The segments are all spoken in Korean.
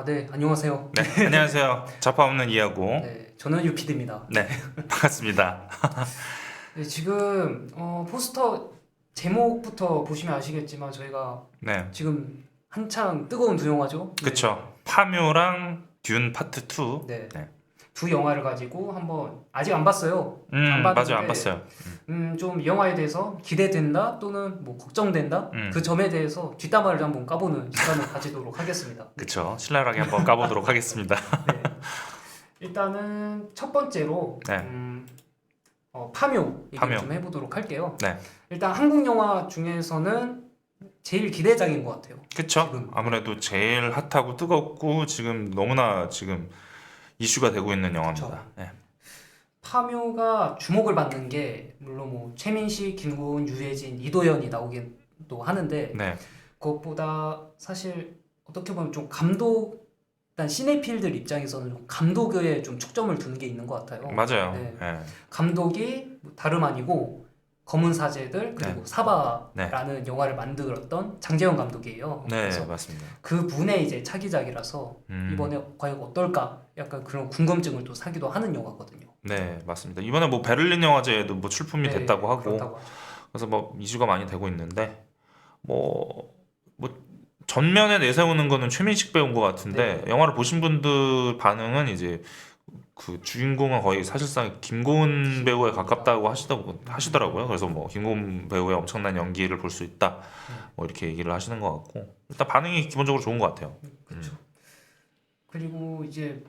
네, 안녕하세요. 네, 안녕하세요. 자파 없는 이야구. 네, 저는 유피드입니다. 네, 반갑습니다. 네, 지금 포스터 제목부터 보시면 아시겠지만 저희가 네, 지금 한창 뜨거운 두 영화죠. 네, 그쵸. 파묘랑 듄 파트 2. 네, 네. 두 영화를 가지고 한번 아직 안 봤어요. 안 봤는데 맞아요. 안 봤어요. 좀 영화에 대해서 기대된다 또는 뭐 걱정된다 그 점에 대해서 뒷담화를 한번 까보는 시간을 가지도록 하겠습니다. 그쵸. 신랄하게 한번 까보도록 하겠습니다. 네, 일단은 첫 번째로 네. 파묘 얘기를 파묘. 좀 해보도록 할게요. 네. 일단 한국 영화 중에서는 제일 기대작인 것 같아요. 그쵸. 지금. 아무래도 제일 핫하고 뜨겁고 지금 너무나 지금 이슈가 되고 있는 영화입니다. 그쵸. 네. 파묘가 주목을 받는 게 물론 뭐 최민식, 김고은, 유해진, 이도현이 나오긴 또 하는데 네. 그것보다 사실 어떻게 보면 좀 감독 일단 시네필들 입장에서는 좀 감독에 좀 초점을 두는 게 있는 것 같아요. 맞아요. 네. 네. 감독이 뭐 다름 아니고 검은 사제들 그리고 사바라는 네. 영화를 만들었던 장재현 감독이에요. 네, 그래서 맞습니다. 그 분의 이제 차기작이라서 이번에 과연 어떨까? 약간 그런 궁금증을 또 사기도 하는 영화거든요. 네, 맞습니다. 이번에 뭐 베를린 영화제에도 뭐 출품이 네, 됐다고 하고 그렇다고 하죠. 그래서 뭐 이슈가 많이 되고 있는데 뭐 전면에 내세우는 거는 최민식 배우인 것 같은데 영화를 보신 분들 반응은 이제 그 주인공은 거의 사실상 김고은 배우에 가깝다고 하시더라고요. 그래서 뭐 김고은 배우의 엄청난 연기를 볼 수 있다 뭐 이렇게 얘기를 하시는 것 같고 일단 반응이 기본적으로 좋은 것 같아요. 그렇죠. 그리고 이제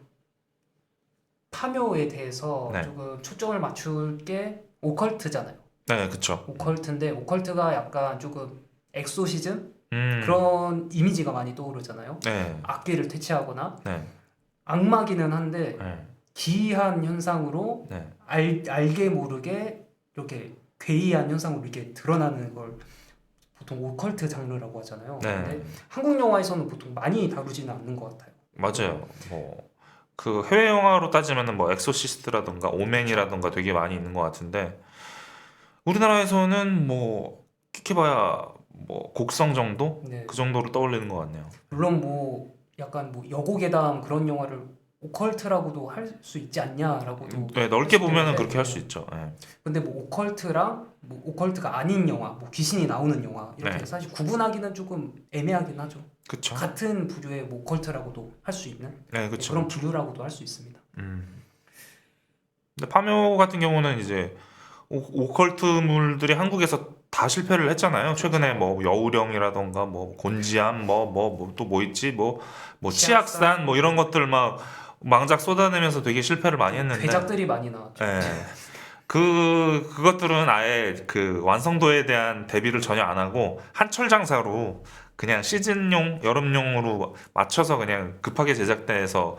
파묘에 대해서 네. 조금 초점을 맞출 게 오컬트잖아요. 네, 그쵸. 오컬트인데 오컬트가 약간 조금 엑소시즘 음, 그런 이미지가 많이 떠오르잖아요. 네, 악귀를 퇴치하거나 네, 악마기는 한데 네, 기이한 현상으로 네, 알게 모르게 이렇게 괴이한 현상으로 이렇게 드러나는 걸 보통 오컬트 장르라고 하잖아요. 네, 근데 한국 영화에서는 보통 많이 다루지는 않는 것 같아요. 맞아요. 뭐 그 해외 영화로 따지면은 뭐 엑소시스트라던가 오맨이라던가 되게 많이 있는 것 같은데 우리나라에서는 뭐 키키봐야 뭐 곡성 정도 네. 그 정도로 떠올리는 것 같네요. 물론 뭐 약간 뭐 여고괴담 그런 영화를 오컬트라고도 할 수 있지 않냐라고도 네, 넓게 보면은 하시는데, 그렇게 할 수 있죠. 네. 근데 뭐 오컬트랑 뭐 오컬트가 아닌 영화, 뭐 귀신이 나오는 영화 이렇게 네. 사실 구분하기는 조금 애매하긴 하죠. 그쵸? 같은 부류의 뭐 오컬트라고도 할 수 있는 네, 그쵸. 그런 부류라고도 할 수 있습니다. 근데 파묘 같은 경우는 이제 오컬트물들이 한국에서 다 실패를 했잖아요. 최근에 뭐 여우령이라던가 뭐 곤지암 뭐 또 뭐 있지 뭐 치악산 뭐 이런 것들 막 망작 쏟아내면서 되게 실패를 많이 했는데 괴작들이 많이 나왔죠. 예. 그것들은 아예 그 완성도에 대한 대비를 전혀 안 하고 한철 장사로 그냥 시즌용 여름용으로 맞춰서 그냥 급하게 제작돼서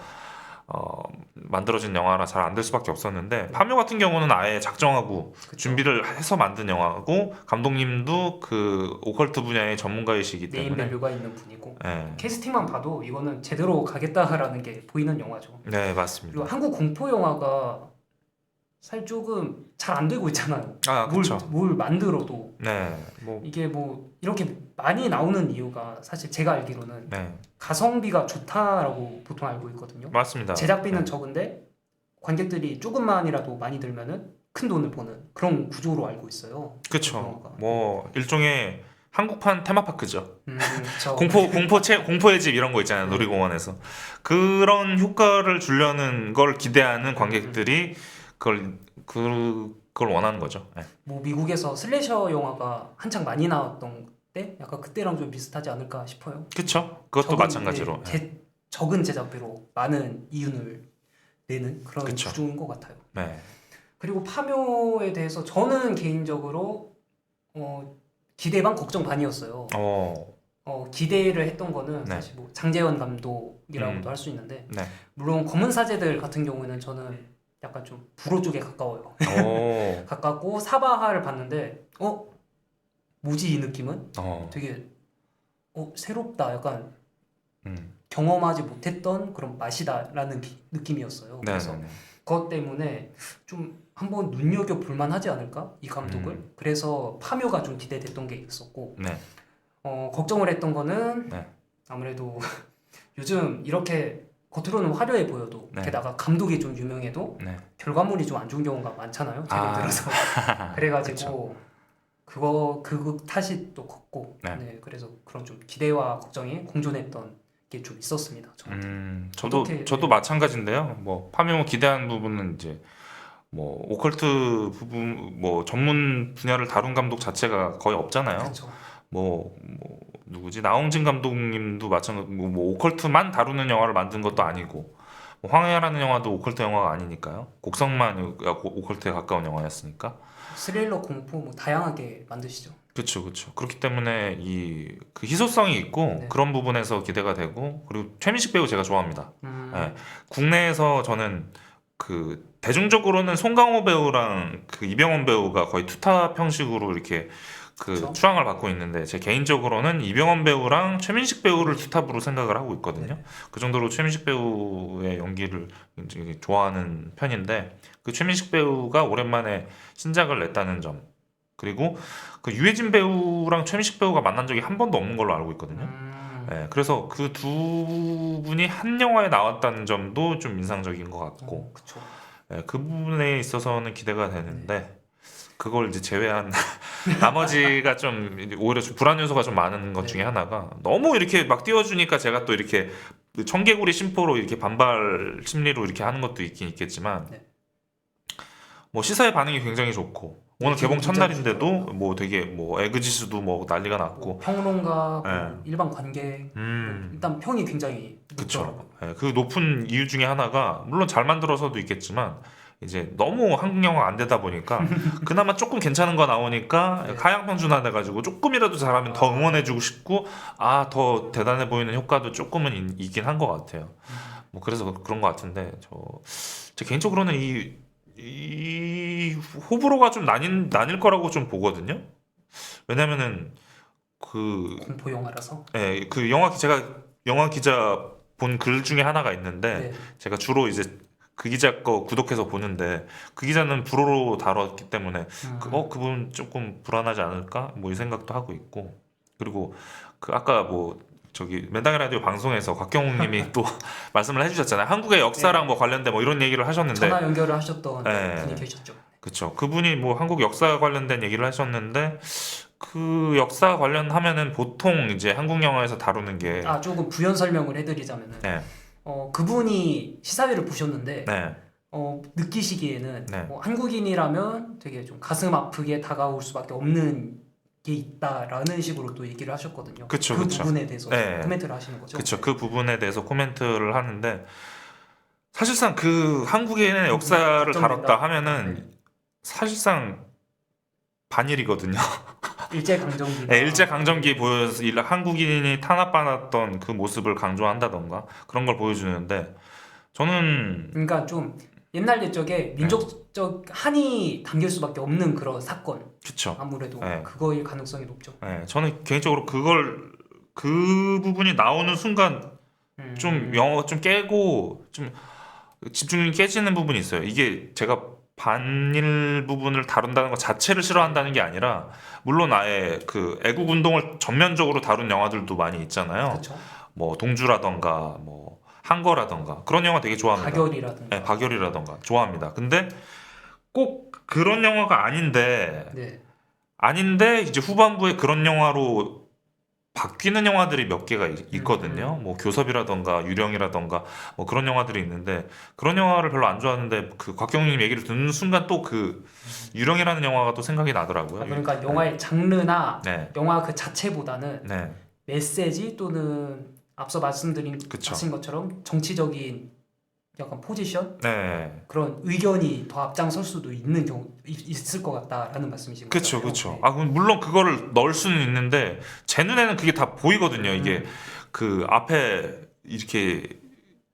만들어진 영화라 잘 안 될 수밖에 없었는데 파묘 같은 경우는 아예 작정하고 그쵸. 준비를 해서 만든 영화고 감독님도 그 오컬트 분야의 전문가이시기 네임 때문에 밸류가 있는 분이고 예. 캐스팅만 봐도 이거는 제대로 가겠다라는 게 보이는 영화죠. 네, 그리고 맞습니다. 한국 공포 영화가 사실 조금 잘 안 되고 있잖아요. 아, 그쵸. 뭘 만들어도 네, 뭐, 이게 뭐 이렇게 많이 나오는 이유가 사실 제가 알기로는 네, 가성비가 좋다라고 보통 알고 있거든요. 맞습니다. 제작비는 네. 적은데 관객들이 조금만이라도 많이 들면은 큰 돈을 버는 그런 구조로 알고 있어요. 그쵸. 영화가. 뭐 일종의 한국판 테마파크죠. 그쵸. 공포의 집 이런 거 있잖아요. 네. 놀이공원에서 그런 효과를 주려는 걸 기대하는 관객들이 그걸 원하는 거죠. 네. 뭐 미국에서 슬래셔 영화가 한창 많이 나왔던 때 약간 그때랑 좀 비슷하지 않을까 싶어요. 그쵸. 그것도 마찬가지로. 적은 제작비로 많은 이윤을 내는 그런 그쵸. 구조인 것 같아요. 네. 그리고 파묘에 대해서 저는 개인적으로 기대 반 걱정 반이었어요. 기대를 했던 거는 네. 사실 뭐 장재현 감독이라고도 할 수 있는데 네. 물론 검은 사제들 같은 경우에는 저는 약간 좀 불호 쪽에 가까워요. 오. 가깝고 사바하를 봤는데 뭐지 이 느낌은? 어. 되게 새롭다. 약간 음. 경험하지 못했던 그런 맛이다라는 느낌이었어요. 그래서 네네네. 그것 때문에 좀 한번 눈여겨 볼만 하지 않을까? 이 감독을. 그래서 파묘가 좀 기대됐던 게 있었고 네. 걱정을 했던 거는 네. 아무래도 요즘 이렇게 겉으로는 화려해 보여도 네. 게다가 감독이 좀 유명해도 네. 결과물이 좀 안 좋은 경우가 많잖아요. 최근 아. 들어서. 그래가지고 그거 탓이 또 컸고 네. 네, 그래서 그런 좀 기대와 걱정이 공존했던 게 좀 있었습니다. 저한테. 어떻게- 저도 마찬가지인데요. 뭐 파묘 기대한 부분은 이제 뭐 오컬트 부분 뭐 전문 분야를 다룬 감독 자체가 거의 없잖아요. 그렇죠. 뭐 누구지 나홍진 감독님도 마찬가지 뭐 오컬트만 다루는 영화를 만든 것도 아니고 뭐 황해라는 영화도 오컬트 영화가 아니니까요. 곡성만 오컬트에 가까운 영화였으니까. 스릴러, 공포 뭐 다양하게 만드시죠. 그렇죠, 그렇죠. 그렇기 때문에 그 희소성이 있고 네. 그런 부분에서 기대가 되고 그리고 최민식 배우 제가 좋아합니다. 음, 네. 국내에서 저는 그 대중적으로는 송강호 배우랑 그 이병헌 배우가 거의 투탑 형식으로 이렇게 그 그쵸. 추앙을 받고 있는데 제 개인적으로는 이병헌 배우랑 최민식 배우를 투탑으로 생각을 하고 있거든요. 네. 그 정도로 최민식 배우의 연기를 굉장히 좋아하는 편인데 그 최민식 배우가 오랜만에 신작을 냈다는 점 그리고 그 유해진 배우랑 최민식 배우가 만난 적이 한 번도 없는 걸로 알고 있거든요. 네, 그래서 그 두 분이 한 영화에 나왔다는 점도 좀 인상적인 것 같고 그쵸. 그 부분에 있어서는 기대가 되는데 그걸 이제 제외한 나머지가 좀 오히려 좀 불안 요소가 좀 많은 것 중에 하나가 너무 이렇게 막 띄워주니까 제가 또 이렇게 그 청개구리 심포로 이렇게 반발 심리로 이렇게 하는 것도 있긴 있겠지만 네. 뭐 시사의 반응이 굉장히 좋고 오늘 지금 개봉 진짜 첫날인데도 좋더라고요. 뭐 되게 뭐 에그지수도 뭐 난리가 났고 뭐 평론가, 네. 뭐 일반 관객 음. 일단 평이 굉장히 그쵸. 높더라고요. 예, 그 높은 이유 중에 하나가 물론 잘 만들어서도 있겠지만 이제 너무 한국 영화 안 되다 보니까 그나마 조금 괜찮은 거 나오니까 네. 하향 평준화 돼가지고 조금이라도 잘하면 더 응원해주고 싶고 더 대단해 보이는 효과도 조금은 있긴 한 것 같아요. 뭐 그래서 그런 것 같은데 제 개인적으로는 이 호불호가 좀 나뉠 거라고 좀 보거든요. 왜냐면은 공포 영화라서. 그 영화 기자 본 글 중에 하나가 있는데 네. 제가 주로 이제 그 기자 거 구독해서 보는데 그 기자는 불어로 다뤘기 때문에 그분 조금 불안하지 않을까 뭐 이 생각도 하고 있고 그리고 그 아까 뭐 저기 맨땅의 라디오 방송에서 곽경욱님이 또 말씀을 해주셨잖아요. 한국의 역사랑 뭐 관련된 뭐 이런 얘기를 하셨는데 전화 연결을 하셨던 네. 분이 계셨죠. 그쵸. 그분이 뭐 한국 역사 관련된 얘기를 하셨는데 그 역사 관련하면은 보통 이제 한국 영화에서 다루는 게 조금 부연 설명을 해드리자면은 네. 그분이 시사회를 보셨는데 네. 느끼시기에는 네. 한국인이라면 되게 좀 가슴 아프게 다가올 수밖에 없는 게 있다라는 식으로 또 얘기를 하셨거든요. 그쵸, 그 그쵸. 부분에 대해서 네. 코멘트를 하시는 거죠. 그쵸. 그 부분에 대해서 코멘트를 하는데 사실상 그 한국인의 역사를 걱정된다. 다뤘다 하면은 사실상 반일이거든요. 일제강점기. 네, 일제강점기 보여서 한국인이 탄압받았던 그 모습을 강조한다던가 그런 걸 보여주는데 저는 그러니까 좀 옛날 옛적에 민족적 한이 담길 수밖에 없는 그런 사건. 그쵸. 아무래도 네. 그거일 가능성이 높죠. 네, 저는 개인적으로 그 부분이 나오는 순간 좀 영어가 좀 깨고 좀 집중력이 깨지는 부분이 있어요. 이게 제가 반일 부분을 다룬다는 것 자체를 싫어한다는 게 아니라 물론 아예 그 애국 운동을 전면적으로 다룬 영화들도 많이 있잖아요. 그렇죠. 뭐 동주라던가 뭐 한거라던가 그런 영화 되게 좋아합니다. 가결이라든가. 네, 박열이라던가 좋아합니다. 근데 꼭 그런 영화가 네. 아닌데 이제 후반부에 그런 영화로 바뀌는 영화들이 몇 개가 있거든요. 뭐 교섭이라던가 유령이라던가 뭐 그런 영화들이 있는데 그런 영화를 별로 안 좋아하는데 그 곽경님 얘기를 듣는 순간 또 그 유령이라는 영화가 또 생각이 나더라고요. 그러니까 영화의 장르나 네. 영화 그 자체보다는 네. 메시지 또는 앞서 말씀드린 그쵸. 하신 것처럼 정치적인 약간 포지션 네. 그런 의견이 더 앞장설 수도 있는 경우 있을 것 같다라는 말씀이신 그쵸, 거죠. 그쵸. 물론 그거를 넣을 수는 있는데 제 눈에는 그게 다 보이거든요. 이게 그 앞에 이렇게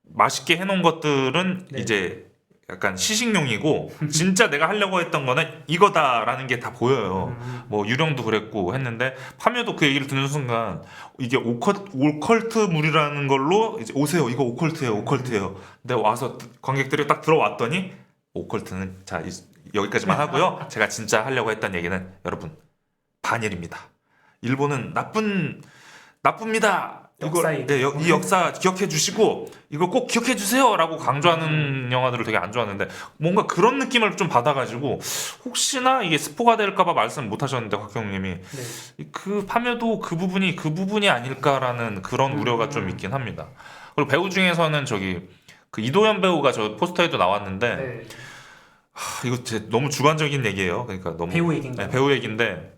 맛있게 해놓은 것들은 네. 이제 약간 시식용이고 진짜 내가 하려고 했던 거는 이거다라는 게 다 보여요. 뭐 유령도 그랬고 했는데 파묘도 그 얘기를 듣는 순간 이게 오컬트물이라는 걸로 이제 오세요. 이거 오컬트예요. 근데 와서 관객들이 딱 들어왔더니 오컬트는 자 여기까지만 하고요. 제가 진짜 하려고 했던 얘기는 여러분 반일입니다. 일본은 나쁩니다. 역사의 네, 이 역사 기억해 주시고 이걸 꼭 기억해 주세요라고 강조하는 영화들을 되게 안 좋아하는데 뭔가 그런 느낌을 좀 받아가지고 혹시나 이게 스포가 될까봐 말씀 못 하셨는데 곽경님이 네. 그 파묘도 그 부분이 아닐까라는 그런 우려가 좀 있긴 합니다. 그리고 배우 중에서는 저기 그 이도현 배우가 저 포스터에도 나왔는데 네. 이거 너무 주관적인 얘기예요. 그러니까 너무 배우 얘기인가요? 네, 배우 얘기인데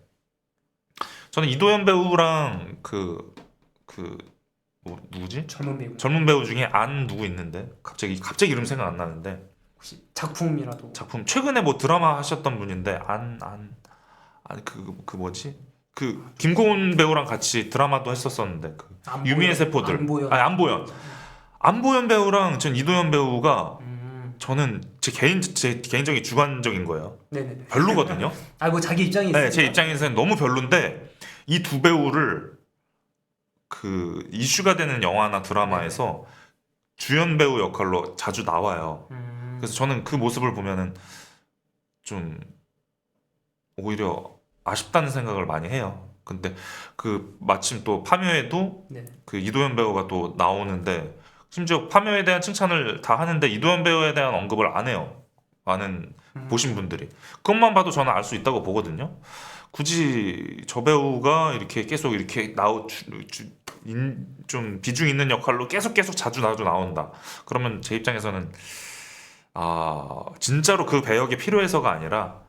저는 이도현 배우랑 누구지? 젊은 배우. 젊은 배우 중에 안 누구 있는데 갑자기 이름 생각 안 나는데 혹시 작품이라도 작품 최근에 뭐 드라마 하셨던 분인데 그 뭐지? 그 김고은 배우랑 같이 드라마도 했었었는데 그 유미의 세포들. 안보현. 아니 안보현 배우랑 전 이도현 배우가 저는 제 개인적인 주관적인 거예요. 네네네. 별로거든요. 뭐 자기 입장이 네, 있으니까. 제 입장에서는 너무 별론데 이 두 배우를 그 이슈가 되는 영화나 드라마에서 주연 배우 역할로 자주 나와요. 그래서 저는 그 모습을 보면은 좀 오히려 아쉽다는 생각을 많이 해요. 근데 그 마침 또 파묘에도 네. 그 이도현 배우가 또 나오는데 심지어 파묘에 대한 칭찬을 다 하는데 이도현 배우에 대한 언급을 안 해요. 많은 보신 분들이. 그것만 봐도 저는 알 수 있다고 보거든요. 굳이 저 배우가 이렇게 계속 이렇게 좀 비중 있는 역할로 계속 자주 나온다. 그러면 제 입장에서는 진짜로 그 배역이 필요해서가 아니라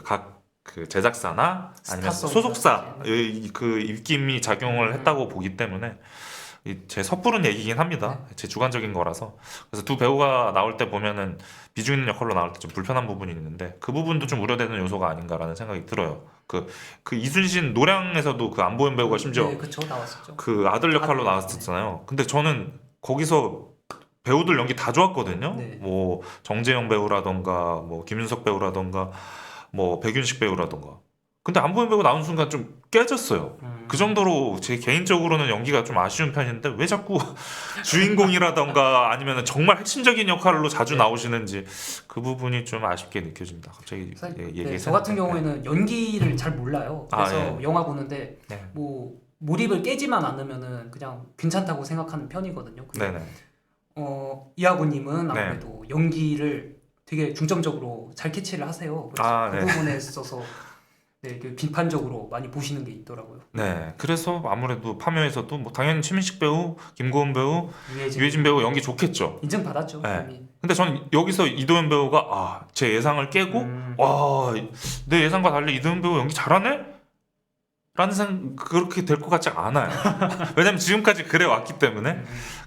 각 그 제작사나 아니면 스타성 소속사 그 입김이 작용을 했다고 보기 때문에 제 섣부른 얘기긴 합니다. 제 주관적인 거라서. 그래서 두 배우가 나올 때 보면은 비중 있는 역할로 나올 때 좀 불편한 부분이 있는데 그 부분도 좀 우려되는 요소가 아닌가라는 생각이 들어요. 그 이순신 노량에서도 그 안보현 배우가 심지어 네, 그쵸 나왔었죠. 그 아들 역할로 나왔었잖아요. 근데 저는 거기서 배우들 연기 다 좋았거든요. 네. 뭐 정재영 배우라던가 뭐 김윤석 배우라던가 뭐 백윤식 배우라던가. 근데 안보현 배우 나온 순간 좀 깨졌어요. 그 정도로 제 개인적으로는 연기가 좀 아쉬운 편인데 왜 자꾸 주인공이라던가 아니면 정말 핵심적인 역할로 자주 네. 나오시는지 그 부분이 좀 아쉽게 느껴집니다. 갑자기 저 같은 경우에는 연기를 잘 몰라요. 그래서 영화 보는데 네. 뭐 몰입을 깨지만 않으면은 그냥 괜찮다고 생각하는 편이거든요. 근데 네네. 이하고님은 아무래도 연기를 되게 중점적으로 잘 캐치를 하세요. 그래서 그 네. 부분에 있어서 그 비판적으로 많이 보시는 게 있더라고요. 네, 그래서 아무래도 파묘에서도 뭐 당연히 최민식 배우, 김고은 배우, 유해진 배우 연기 좋겠죠. 인정받았죠. 네. 이미. 근데 저는 여기서 이도현 배우가 제 예상을 깨고 내 예상과 달리 이도현 배우 연기 잘하네? 라는 그렇게 될 것 같지 않아요. 왜냐면 지금까지 그래 왔기 때문에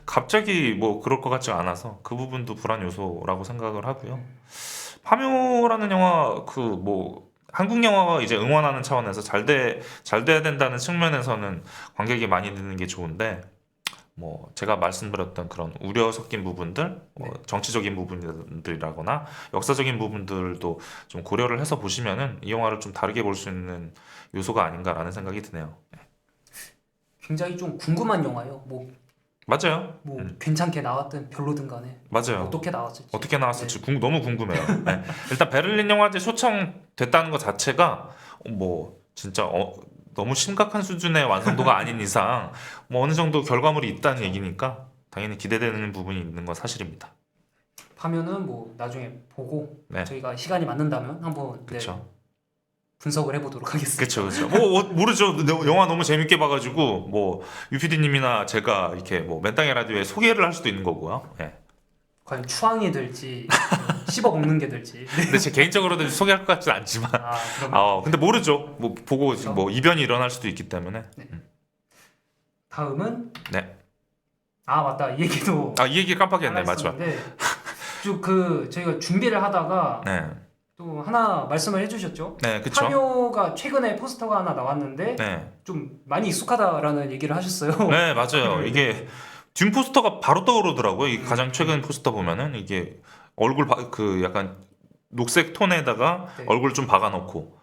갑자기 뭐 그럴 것 같지 않아서 그 부분도 불안 요소라고 생각을 하고요. 파묘라는 영화 그 뭐 한국 영화가 이제 응원하는 차원에서 잘 돼야 된다는 측면에서는 관객이 많이 드는 게 좋은데 뭐 제가 말씀드렸던 그런 우려 섞인 부분들, 정치적인 부분들이라거나 역사적인 부분들도 좀 고려를 해서 보시면은 이 영화를 좀 다르게 볼 수 있는 요소가 아닌가라는 생각이 드네요. 굉장히 좀 궁금한 영화예요. 맞아요. 괜찮게 나왔든 별로든 간에 맞아요. 어떻게 나왔을지 너무 궁금해요. 네. 일단 베를린 영화제 초청됐다는 것 자체가 뭐 진짜 너무 심각한 수준의 완성도가 아닌 이상 뭐 어느 정도 결과물이 있다는 얘기니까 당연히 기대되는 부분이 있는 건 사실입니다. 하면은 뭐 나중에 보고 네. 저희가 시간이 맞는다면 한번 그렇죠. 분석을 해보도록 하겠습니다. 그렇죠. 뭐 모르죠. 영화 너무 재밌게 봐가지고 뭐 유피디님이나 제가 이렇게 뭐 맨땅에 라디오에 소개를 할 수도 있는 거고요. 네. 과연 추앙이 될지 씹어 먹는 게 될지. 근데 제 개인적으로는 소개할 것 같지는 않지만. 그럼 근데 모르죠. 뭐 보고 그렇죠? 뭐 이변이 일어날 수도 있기 때문에. 다음은 네. 맞다 이 얘기도 이 얘기 깜빡했네. 맞죠. 쭉 저희가 준비를 하다가 네. 또 하나 말씀을 해주셨죠. 네, 그렇죠. 파묘가 최근에 포스터가 하나 나왔는데 좀 많이 익숙하다라는 얘기를 하셨어요. 네, 맞아요. 이게 뒷 포스터가 바로 떠오르더라고요. 이 가장 최근 포스터 보면은 이게 얼굴 그 약간 녹색 톤에다가 얼굴 좀 박아놓고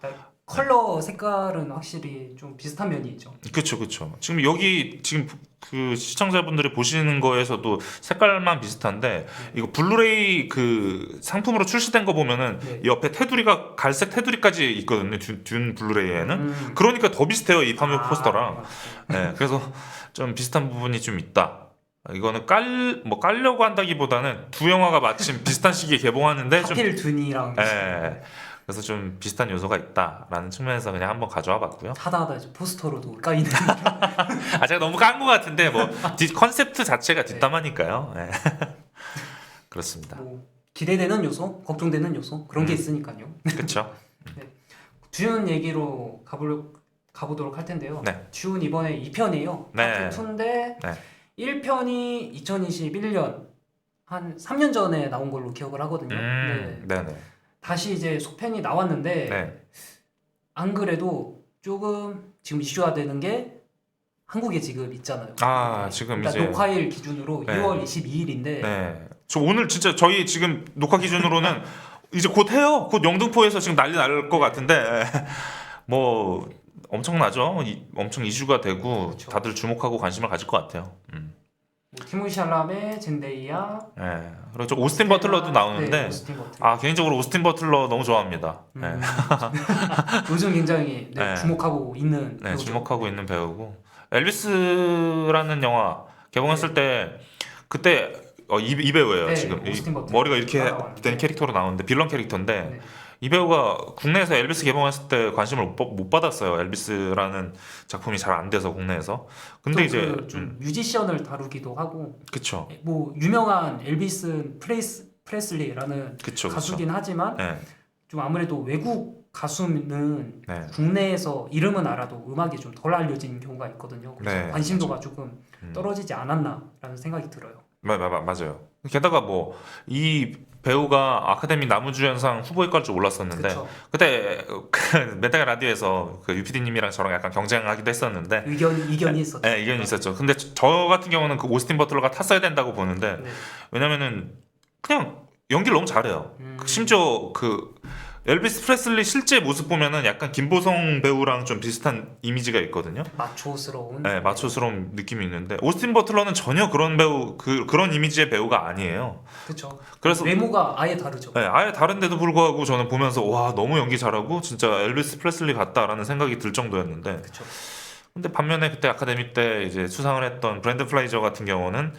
컬러 색깔은 확실히 좀 비슷한 면이 있죠. 그쵸, 그쵸. 지금 여기 지금 그 시청자분들이 보시는 거에서도 색깔만 비슷한데 이거 블루레이 그 상품으로 출시된 거 보면은 네. 옆에 테두리가 갈색 테두리까지 있거든요. 듄 블루레이에는. 그러니까 더 비슷해요, 이 파묘 포스터랑. 네, 그래서 좀 비슷한 부분이 좀 있다. 이거는 깔려고 한다기보다는 두 영화가 마침 비슷한 시기에 개봉하는데 좀 하필 둔이랑 예. 그래서 좀 비슷한 요소가 있다라는 측면에서 그냥 한번 가져와 봤고요. 하다하다 이제 포스터로도 까이는. 아 제가 너무 깐 것 같은데 뭐 컨셉트 자체가 뒷담화니까요. 예. 그렇습니다. 뭐 기대되는 요소, 걱정되는 요소 그런 게 있으니까요. 그렇죠. 듀운 얘기로 가보도록 할 텐데요. 네. 듀운 이번에 2편이에요. 네. 파트 2인데 네. 1편이 2021년 한 3년 전에 나온 걸로 기억을 하거든요. 네. 네네. 다시 이제 속편이 나왔는데 네. 안 그래도 조금 지금 이슈화되는 게 한국에 지금 있잖아요. 아 지금 그러니까 이제 녹화일 기준으로 네. 6월 22일인데 네. 저 오늘 진짜 저희 지금 녹화 기준으로는 이제 곧 해요. 곧 영등포에서 지금 난리 날 것 같은데 뭐 엄청나죠. 엄청 이슈가 되고 그렇죠. 다들 주목하고 관심을 가질 것 같아요. 뭐 티모시 샬라메, 젠데이아, 네. 그리고 저 오스틴 버틀러도 나오는데 네, 오스틴 버틀러. 아 개인적으로 오스틴 버틀러 너무 좋아합니다. 네. 요즘 굉장히 네. 주목하고 있는 네, 배우죠. 주목하고 있는 배우고 엘비스라는 영화 개봉했을 때 그때 이 배우예요. 네, 지금 오스틴 버틀러. 머리가 이렇게 따라왔는데. 된 캐릭터로 나오는데 빌런 캐릭터인데 네. 이 배우가 국내에서 엘비스 개봉했을 때 관심을 못 받았어요. 엘비스라는 작품이 잘 안 돼서 국내에서. 근데 이제 좀 뮤지션을 다루기도 하고 그쵸, 뭐 유명한 엘비스 프레슬리라는 그쵸. 가수긴 하지만 네, 좀 아무래도 외국 가수는 네, 국내에서 이름은 알아도 음악이 좀 덜 알려진 경우가 있거든요. 그래서 네, 관심도가 조금 음. 떨어지지 않았나라는 생각이 들어요. 맞아요. 게다가 뭐 이 배우가 아카데미 남우주연상 후보에 깔 줄 몰랐었는데 그렇죠. 그때 그 메타가 라디오에서 그 UPD님이랑 저랑 약간 경쟁하기도 했었는데 이견이 있었죠. 네, 의견이 있었죠. 근데 저 같은 경우는 그 오스틴 버틀러가 탔어야 된다고 보는데 네. 왜냐면은 그냥 연기를 너무 잘해요. 심지어 그 엘비스 프레슬리 실제 모습 보면은 약간 김보성 배우랑 좀 비슷한 이미지가 있거든요. 마초스러운. 네, 마초스러운 느낌이 있는데 오스틴 버틀러는 전혀 그런 배우 그런 이미지의 배우가 아니에요. 그렇죠. 그래서 외모가 아예 다르죠. 네, 아예 다른데도 불구하고 저는 보면서 와 너무 연기 잘하고 진짜 엘비스 프레슬리 같다라는 생각이 들 정도였는데 그렇죠. 근데 반면에 그때 아카데미 때 이제 수상을 했던 브랜든 플라이저 같은 경우는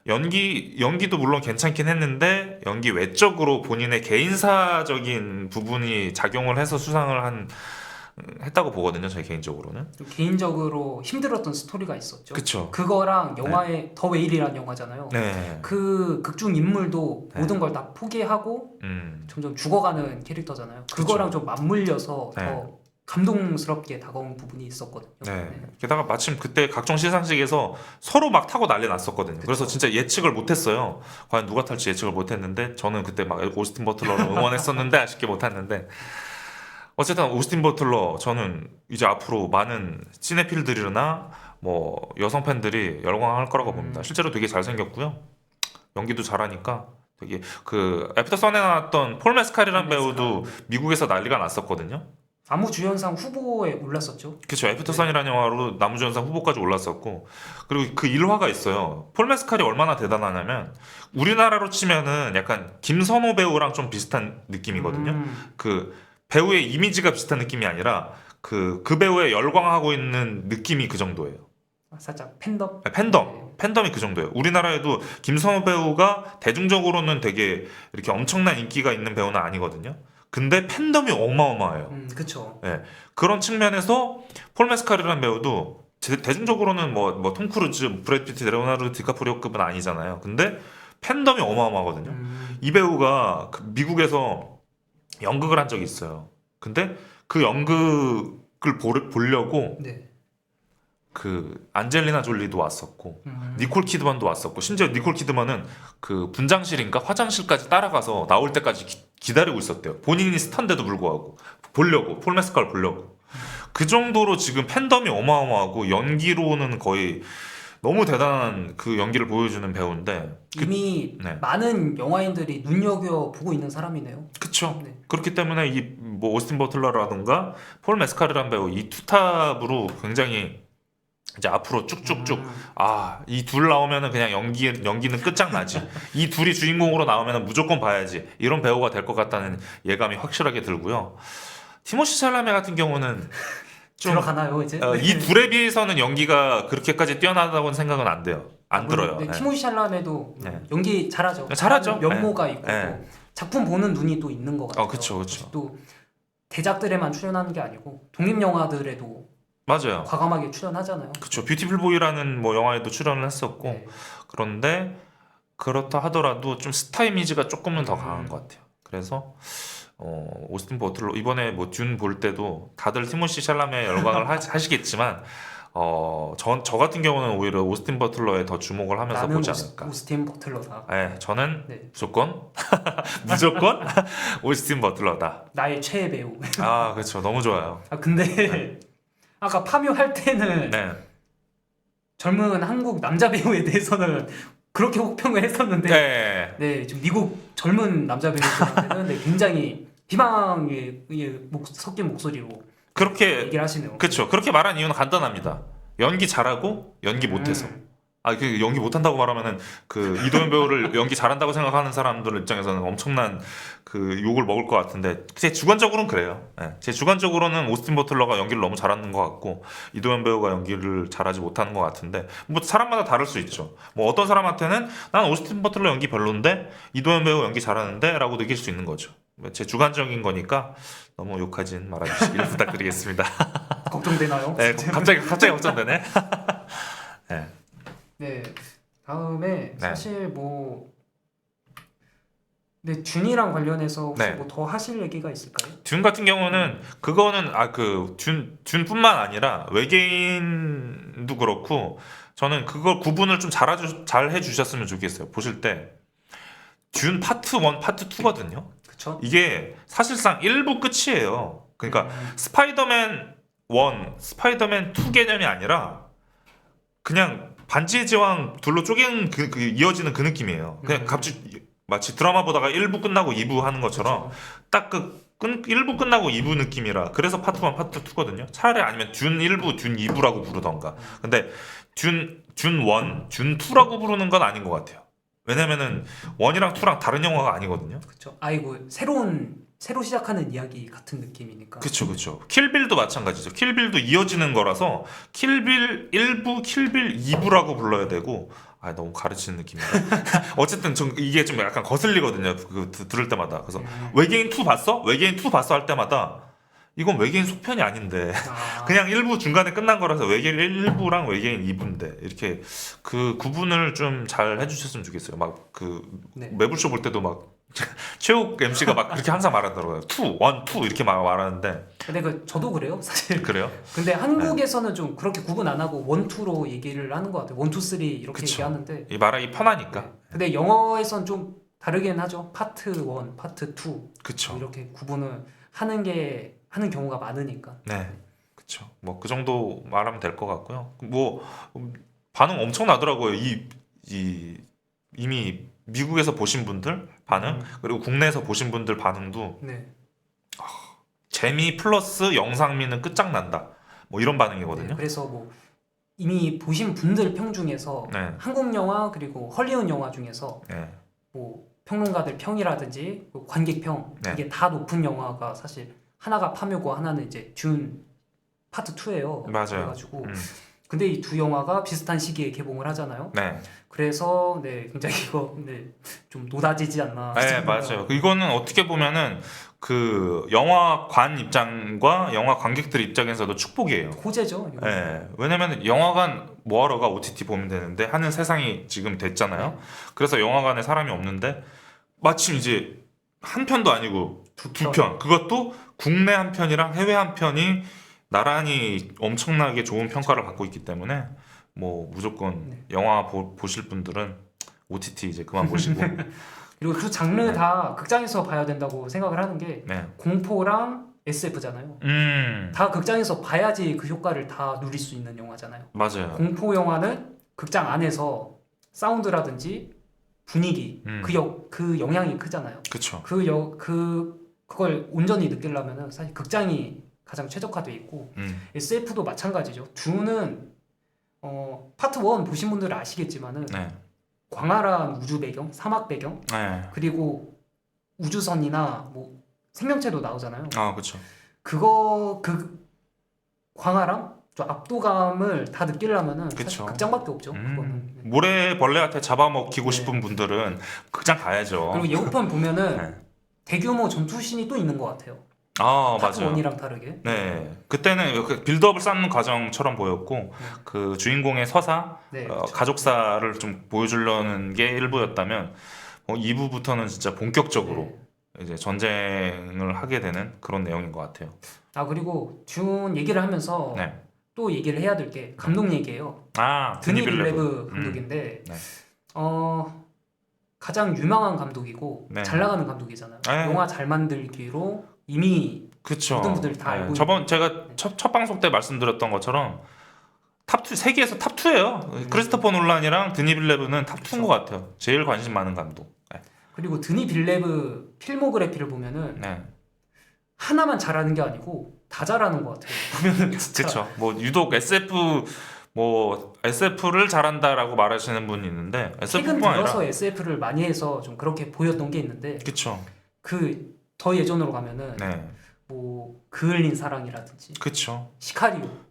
연기도 물론 괜찮긴 했는데 연기 외적으로 본인의 개인사적인 부분이 작용을 해서 수상을 했다고 보거든요. 제 개인적으로는. 좀 개인적으로 힘들었던 스토리가 있었죠. 그쵸. 그거랑 영화의 더 웨일이라는 영화잖아요. 네. 그 극중 인물도 네. 모든 걸 다 포기하고 음. 점점 죽어가는 캐릭터잖아요. 그쵸. 그거랑 좀 맞물려서 네. 더 감동스럽게 다가온 부분이 있었거든요. 네. 게다가 마침 그때 각종 시상식에서 서로 막 타고 난리 났었거든요. 그래서 진짜 예측을 못했어요. 과연 누가 탈지 예측을 못했는데 저는 그때 막 오스틴 버틀러를 응원했었는데 아쉽게 못했는데 어쨌든 오스틴 버틀러 저는 이제 앞으로 많은 시네필들이나 뭐 여성 팬들이 열광할 거라고 봅니다. 실제로 되게 잘생겼고요. 연기도 잘하니까 되게 그 애프터 선에 나왔던 폴 메스칼이라는 배우도 미국에서 난리가 났었거든요. 남우주연상 후보에 올랐었죠. 그쵸. 애프터 선이라는 영화로 남우주연상 후보까지 올랐었고 그리고 그 일화가 있어요. 폴 메스칼이 얼마나 대단하냐면 우리나라로 치면은 약간 김선호 배우랑 좀 비슷한 느낌이거든요. 그 배우의 이미지가 비슷한 느낌이 아니라 그 배우에 열광하고 있는 느낌이 그 정도예요. 살짝 팬덤. 팬덤이 그 정도예요. 우리나라에도 김선호 배우가 대중적으로는 되게 이렇게 엄청난 인기가 있는 배우는 아니거든요. 근데 팬덤이 어마어마해요. 그렇죠. 네. 그런 측면에서 폴 메스칼이라는 배우도 대중적으로는 뭐 톰 크루즈, 브래드 피트, 레오나르도 디카프리오급은 아니잖아요. 근데 팬덤이 어마어마하거든요. 이 배우가 미국에서 연극을 한 적이 있어요. 근데 그 연극을 보려고 네. 그 안젤리나 졸리도 왔었고 니콜 키드만도 왔었고 심지어 니콜 키드만은 그 분장실인가 화장실까지 따라가서 나올 때까지 기다리고 있었대요. 본인이 스탄데도 불구하고 보려고 폴 메스칼 보려고 그 정도로 지금 팬덤이 어마어마하고 연기로는 거의 너무 대단한 그 연기를 보여주는 배우인데 이미 네. 많은 영화인들이 눈여겨 보고 있는 사람이네요. 그쵸. 네. 그렇기 때문에 이 뭐 오스틴 버틀러라든가 폴 메스카르라는 배우 이 투탑으로 굉장히 이제 앞으로 쭉쭉쭉 이 둘 나오면은 그냥 연기는 끝장나지. 이 둘이 주인공으로 나오면은 무조건 봐야지. 이런 배우가 될 것 같다는 예감이 확실하게 들고요. 티모시 샬라메 같은 경우는 좀 들어가나요 이제? 이 둘에 비해서는 연기가 그렇게까지 뛰어나다고는 생각은 안 돼요. 안 들어요. 네, 네. 티모시 샬라메도 네. 연기 잘하죠. 잘하죠. 면모가 있고 네. 또 작품 보는 눈이 또 있는 것 같아요. 그쵸. 또 대작들에만 출연하는 게 아니고 독립 영화들에도 맞아요. 과감하게 출연하잖아요. 그쵸. 뷰티풀 보이라는 뭐 영화에도 출연을 했었고 네. 그런데 그렇다 하더라도 좀 스타 이미지가 조금은 더 강한 것 같아요. 그래서 오스틴 버틀러 이번에 뭐 듄 볼 때도 다들 티모시 샬라메 열광을 하시겠지만 저 같은 경우는 오히려 오스틴 버틀러에 더 주목을 하면서 나는 보지 않을까. 오스틴 버틀러다. 네, 저는 네. 무조건 오스틴 버틀러다. 나의 최애 배우. 그렇죠. 너무 좋아요. 근데 아까 파묘할 때는 네. 젊은 한국 남자 배우에 대해서는 그렇게 혹평을 했었는데 네. 지금 미국 젊은 남자 배우들한테는 굉장히 희망의 섞인 목소리로 그렇게 얘기를 하시네요. 그렇죠. 그렇게 말한 이유는 간단합니다. 연기 잘하고 연기 못해서. 그 연기 못한다고 말하면은 그 이도현 배우를 연기 잘한다고 생각하는 사람들 입장에서는 엄청난 그 욕을 먹을 것 같은데 제 주관적으로는 그래요. 네. 제 주관적으로는 오스틴 버틀러가 연기를 너무 잘하는 것 같고 이도현 배우가 연기를 잘하지 못하는 것 같은데 뭐 사람마다 다를 수 있죠. 뭐 어떤 사람한테는 난 오스틴 버틀러 연기 별론데 이도현 배우 연기 잘하는데라고 느낄 수 있는 거죠. 제 주관적인 거니까 너무 욕하진 말아주시길 부탁드리겠습니다. 걱정되나요? 네, 갑자기 걱정되네. 네. 네, 다음에 사실 듄이랑 관련해서 혹시 뭐 더 하실 얘기가 있을까요? 듄 같은 경우는 그거는 듄뿐만 아니라 외계인도 그렇고 저는 그걸 구분을 좀 잘 해주셨으면 좋겠어요. 보실 때 듄 파트 1, 파트 2거든요. 그쵸? 이게 사실상 1부 끝이에요. 그러니까 스파이더맨 1, 스파이더맨 2 개념이 아니라 그냥 반지의 제왕 둘로 쪼개는 이어지는 그 느낌이에요. 그냥 갑자기 마치 드라마 보다가 1부 끝나고 2부 하는 것처럼 딱 1부 끝나고 2부 느낌이라 그래서 파트 1, 파트 2거든요. 차라리 아니면 듄 1부, 듄 2부라고 부르던가. 근데 듄 1, 듄 2라고 부르는 건 아닌 것 같아요. 왜냐면은 1이랑 2랑 다른 영화가 아니거든요. 그렇죠. 새로 시작하는 이야기 같은 느낌이니까. 그쵸. 킬빌도 마찬가지죠. 킬빌도 이어지는 거라서 킬빌 1부, 킬빌 2부라고 불러야 되고 너무 가르치는 느낌이다. 어쨌든 이게 좀 약간 거슬리거든요. 들을 때마다. 그래서 외계인 2 봤어? 외계인 2 봤어? 할 때마다 이건 외계인 속편이 아닌데 그냥 1부 중간에 끝난 거라서 외계인 1부랑 외계인 2부인데 이렇게 그 구분을 좀 잘 해주셨으면 좋겠어요. 막 매불쇼 볼 때도 막 최욱 MC가 막 그렇게 항상 말하더라고요. 2, 1, 2 이렇게 막 말하는데. 근데 저도 그래요, 사실. 그래요? 근데 한국에서는 좀 그렇게 구분 안 하고 1, 2로 얘기를 하는 것 같아요. 1, 2, 3 이렇게 얘기하는데. 이 말하기 편하니까. 근데 영어에선 좀 다르긴 하죠. 파트 1, 파트 2. 그쵸. 이렇게 구분을 하는 경우가 많으니까. 네, 그렇죠. 뭐 그 정도 말하면 될 것 같고요. 뭐 반응 엄청 나더라고요. 이미 미국에서 보신 분들 반응 그리고 국내에서 보신 분들 반응도 재미 플러스 영상미는 끝장난다. 뭐 이런 반응이거든요. 네, 그래서 이미 보신 분들 평 중에서 한국 영화 그리고 헐리우드 영화 중에서 평론가들 평이라든지 관객 평 이게 다 높은 영화가 사실 하나가 파묘고 하나는 이제 듄 파트 2예요. 맞아요. 그래가지고 근데 이 두 영화가 비슷한 시기에 개봉을 하잖아요. 그래서 굉장히 이거 좀 노다지지 않나. 네, 맞아요. 이거는 어떻게 보면은 그 영화관 입장과 영화 관객들 입장에서도 축복이에요. 호재죠. 네, 왜냐면 영화관 뭐하러 가 OTT 보면 되는데 하는 세상이 지금 됐잖아요. 그래서 영화관에 사람이 없는데 마침 이제 한 편도 아니고 두 편. 그것도 국내 한 편이랑 해외 한 편이 나란히 엄청나게 좋은 평가를 받고 있기 때문에 뭐 무조건 영화 보실 분들은 OTT 이제 그만 보시고 그리고 두 장르 다 극장에서 봐야 된다고 생각을 하는 게 공포랑 SF잖아요. 다 극장에서 봐야지 그 효과를 다 누릴 수 있는 영화잖아요. 맞아요. 공포 영화는 극장 안에서 사운드라든지 분위기 그 영향이 크잖아요. 그쵸. 그걸 온전히 느끼려면은 사실 극장이 가장 최적화돼 있고 SF도 마찬가지죠. 듀는 파트 1 보신 분들은 아시겠지만은 네. 광활한 우주 배경, 사막 배경, 네. 그리고 우주선이나 뭐 생명체도 나오잖아요. 아, 그렇죠. 그 광활함, 좀 압도감을 다 느끼려면은 사실 그쵸. 극장밖에 없죠. 그거는. 모래벌레한테 잡아먹히고 네. 싶은 분들은 극장 가야죠. 그리고 예고편 보면은 네. 대규모 전투신이 또 있는 것 같아요. 아, 파트 맞아요. 1이랑 다르게. 네, 그때는 그 빌드업을 쌓는 과정처럼 보였고 그 주인공의 서사, 네, 그렇죠. 가족사를 좀 보여주려는 게 일부였다면 2부부터는 진짜 본격적으로 네. 이제 전쟁을 하게 되는 그런 내용인 것 같아요. 아 그리고 듄 얘기를 하면서 네. 또 얘기를 해야 될 게 감독 얘기예요. 아, 드니 빌레브 감독인데 네. 가장 유명한 감독이고 네. 잘 나가는 감독이잖아요. 네. 영화 잘 만들기로 이미 그쵸. 모든 분들이 다 알고 저번 제가 첫 방송 때 말씀드렸던 것처럼 탑2 세계에서 탑2예요. 크리스토퍼 놀란이랑 드니 빌레브는 탑2인 것 같아요. 제일 관심 많은 감독. 네. 그리고 드니 빌레브 필모그래피를 보면은 네. 하나만 잘하는 게 아니고 다 잘하는 것 같아요. 보면은 진짜. 그렇죠. 뭐 유독 SF를 잘한다라고 말하시는 분이 있는데 최근 SF뿐만 들어서 아니라 SF를 많이 해서 좀 그렇게 보였던 게 있는데 그렇죠. 그 더 예전으로 가면은 네. 뭐 그을린 사랑이라든지 그렇죠. 네.